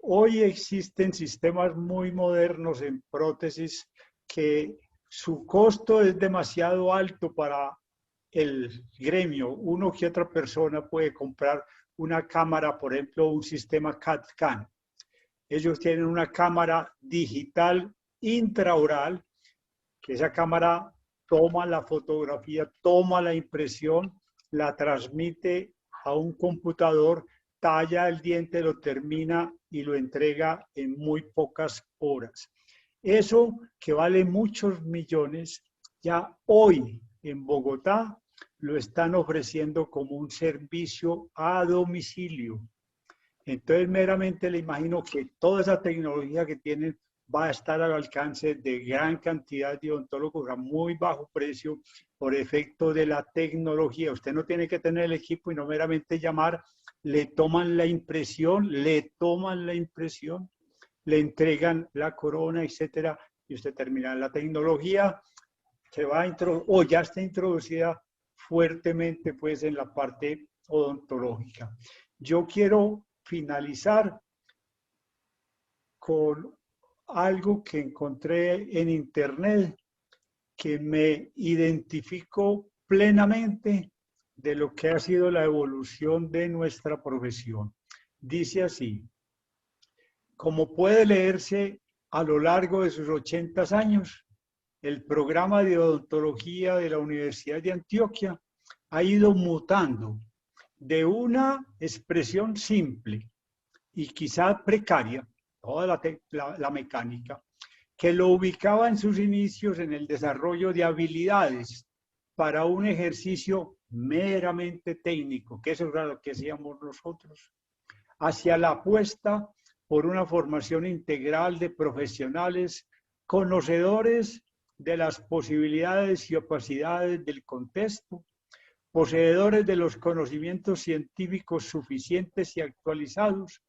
Hoy existen sistemas muy modernos en prótesis que su costo es demasiado alto para el gremio. Uno que otra persona puede comprar una cámara, por ejemplo, un sistema CAD-CAM. Ellos tienen una cámara digital intraoral, que esa cámara toma la fotografía, toma la impresión, la transmite a un computador, talla el diente, lo termina y lo entrega en muy pocas horas. Eso que vale muchos millones, ya hoy en Bogotá lo están ofreciendo como un servicio a domicilio. Entonces meramente le imagino que toda esa tecnología que tienen va a estar al alcance de gran cantidad de odontólogos a muy bajo precio por efecto de la tecnología. Usted no tiene que tener el equipo y no meramente llamar, le toman la impresión, le entregan la corona, etcétera, y usted termina. La tecnología que va a o ya está introducida fuertemente pues en la parte odontológica. Yo quiero finalizar con algo que encontré en internet que me identificó plenamente de lo que ha sido la evolución de nuestra profesión. Dice así: como puede leerse a lo largo de sus 80 años, el programa de odontología de la Universidad de Antioquia ha ido mutando de una expresión simple y quizá precaria, toda la mecánica, que lo ubicaba en sus inicios en el desarrollo de habilidades para un ejercicio meramente técnico, que eso era lo que hacíamos nosotros, hacia la apuesta por una formación integral de profesionales conocedores de las posibilidades y opacidades del contexto, poseedores de los conocimientos científicos suficientes y actualizados,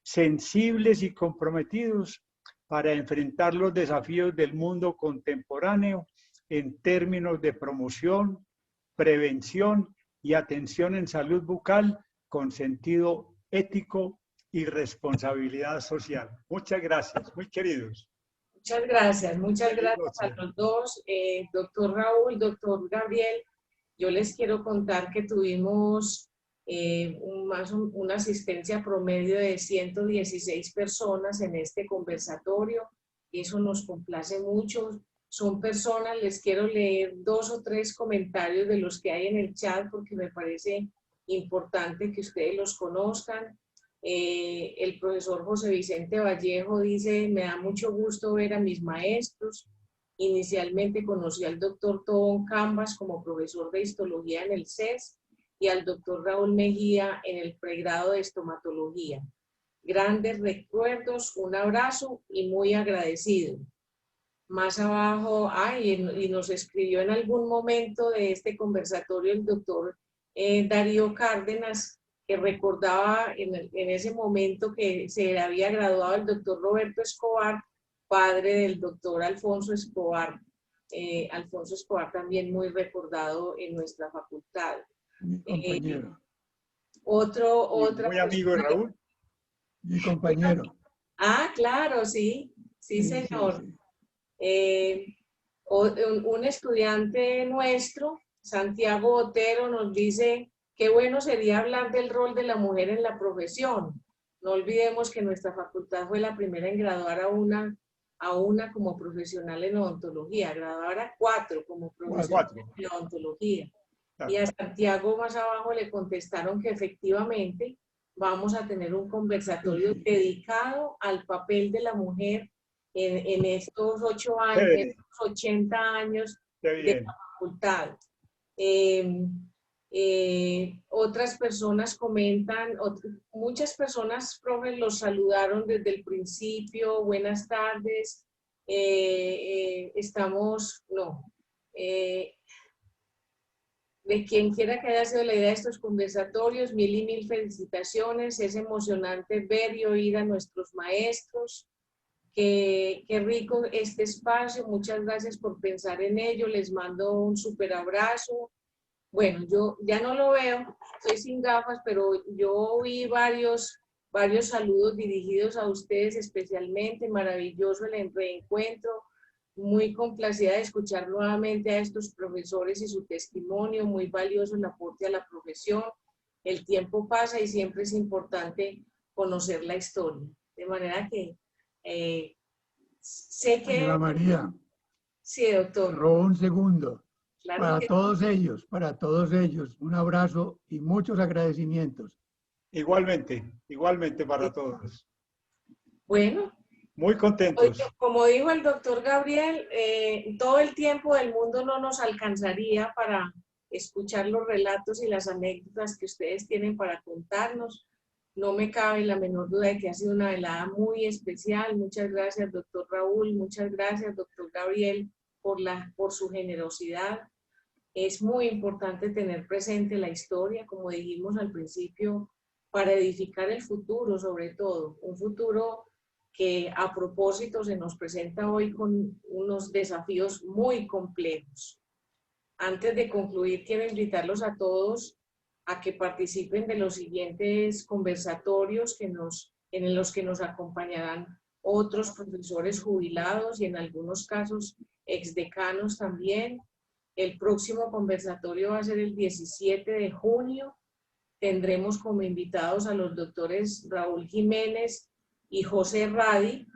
sensibles y comprometidos para enfrentar los desafíos del mundo contemporáneo en términos de promoción, prevención y atención en salud bucal con sentido ético y responsabilidad social. Muchas gracias, muy queridos. Muchas gracias a los dos, doctor Raúl, doctor Gabriel. Yo les quiero contar que tuvimos una asistencia promedio de 116 personas en este conversatorio. Eso nos complace mucho. Son personas, les quiero leer 2 o 3 comentarios de los que hay en el chat porque me parece importante que ustedes los conozcan. El profesor José Vicente Vallejo dice: me da mucho gusto ver a mis maestros. Inicialmente conocí al doctor Tobón Cambas como profesor de histología en el CES y al doctor Raúl Mejía en el pregrado de estomatología. Grandes recuerdos, un abrazo y muy agradecido. Más abajo, y nos escribió en algún momento de este conversatorio el doctor Darío Cárdenas, que recordaba en ese momento que se había graduado el doctor Roberto Escobar, padre del doctor Alfonso Escobar. Alfonso Escobar también muy recordado en nuestra facultad. Mi compañero. Muy amigo de Raúl. Mi compañero. Claro, sí, señor. Sí. Un estudiante nuestro, Santiago Otero, nos dice: qué bueno sería hablar del rol de la mujer en la profesión. No olvidemos que nuestra facultad fue la primera en graduar a una como profesional en odontología, graduar a 4 como profesional en odontología. Y a Santiago más abajo le contestaron que efectivamente vamos a tener un conversatorio dedicado al papel de la mujer en estos 8 años, en estos 80 años de la facultad. Otras personas comentan, muchas personas, profes, los saludaron desde el principio: buenas tardes, de quien quiera que haya sido la idea de estos conversatorios, mil y mil felicitaciones. Es emocionante ver y oír a nuestros maestros. Qué rico este espacio, muchas gracias por pensar en ello, les mando un súper abrazo. Bueno, yo ya no lo veo, estoy sin gafas, pero yo vi varios saludos dirigidos a ustedes especialmente. Maravilloso el reencuentro, muy complacida de escuchar nuevamente a estos profesores y su testimonio, muy valioso el aporte a la profesión. El tiempo pasa y siempre es importante conocer la historia, de manera que sé que... Señora María. Sí, doctor. Robó un segundo. Claro Para todos ellos, un abrazo y muchos agradecimientos. Igualmente para todos. Bueno. Muy contentos. Como dijo el doctor Gabriel, todo el tiempo del mundo no nos alcanzaría para escuchar los relatos y las anécdotas que ustedes tienen para contarnos. No me cabe la menor duda de que ha sido una velada muy especial. Muchas gracias, doctor Raúl. Muchas gracias, doctor Gabriel, por su generosidad. Es muy importante tener presente la historia, como dijimos al principio, para edificar el futuro, sobre todo. Un futuro que a propósito se nos presenta hoy con unos desafíos muy complejos. Antes de concluir, quiero invitarlos a todos a que participen de los siguientes conversatorios en los que nos acompañarán otros profesores jubilados y en algunos casos exdecanos también. El próximo conversatorio va a ser el 17 de junio. Tendremos como invitados a los doctores Raúl Jiménez y José Radi,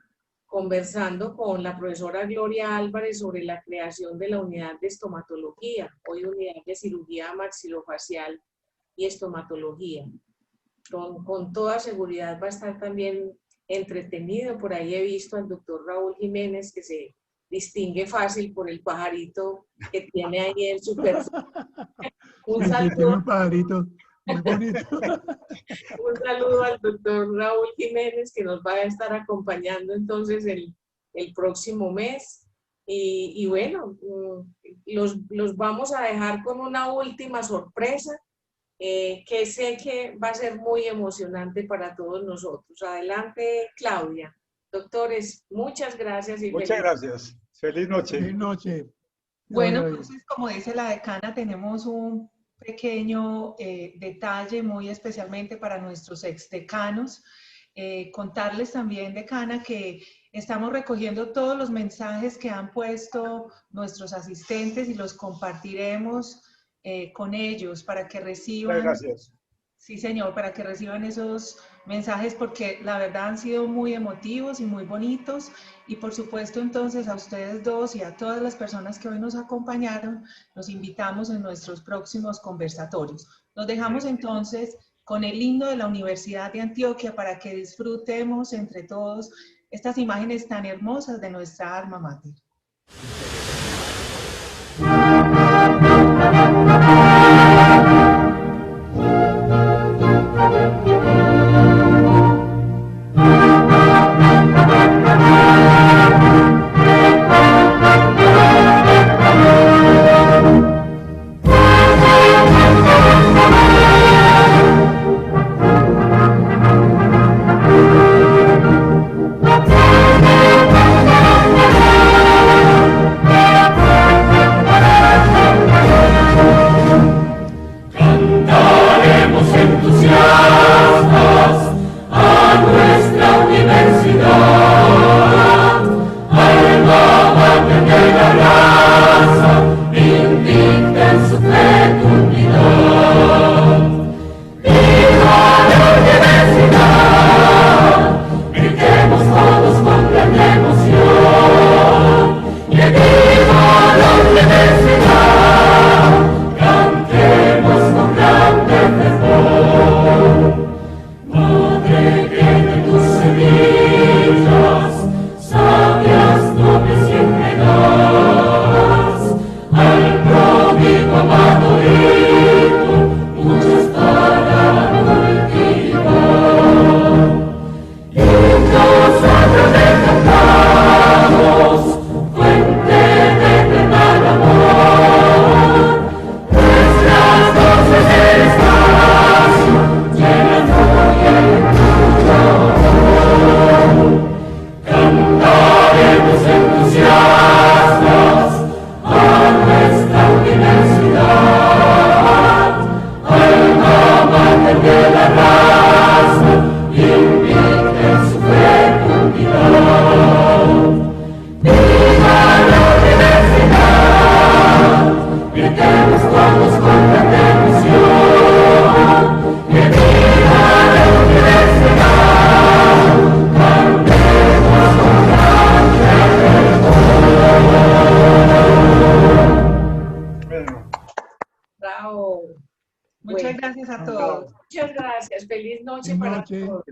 conversando con la profesora Gloria Álvarez sobre la creación de la unidad de estomatología, hoy unidad de cirugía maxilofacial y estomatología. Con toda seguridad va a estar también entretenido. Por ahí he visto al doctor Raúl Jiménez, que se distingue fácil por el pajarito que tiene ahí en su perfil. Un saludo. Un pajarito muy bonito. Un saludo al doctor Raúl Jiménez, que nos va a estar acompañando entonces el próximo mes. Y bueno, los vamos a dejar con una última sorpresa, que sé que va a ser muy emocionante para todos nosotros. Adelante, Claudia. Doctores, muchas gracias. Y muchas gracias. Feliz noche. Feliz noche. Bueno, entonces, como dice la decana, tenemos un pequeño detalle muy especialmente para nuestros exdecanos. Contarles también, decana, que estamos recogiendo todos los mensajes que han puesto nuestros asistentes y los compartiremos con ellos para que reciban. Gracias. Sí, señor, para que reciban esos mensajes, porque la verdad han sido muy emotivos y muy bonitos. Y por supuesto, entonces, a ustedes dos y a todas las personas que hoy nos acompañaron, los invitamos en nuestros próximos conversatorios. Los dejamos entonces con el himno de la Universidad de Antioquia para que disfrutemos entre todos estas imágenes tan hermosas de nuestra alma mater. Muchas gracias a todos. Muchas gracias. Feliz noche para todos.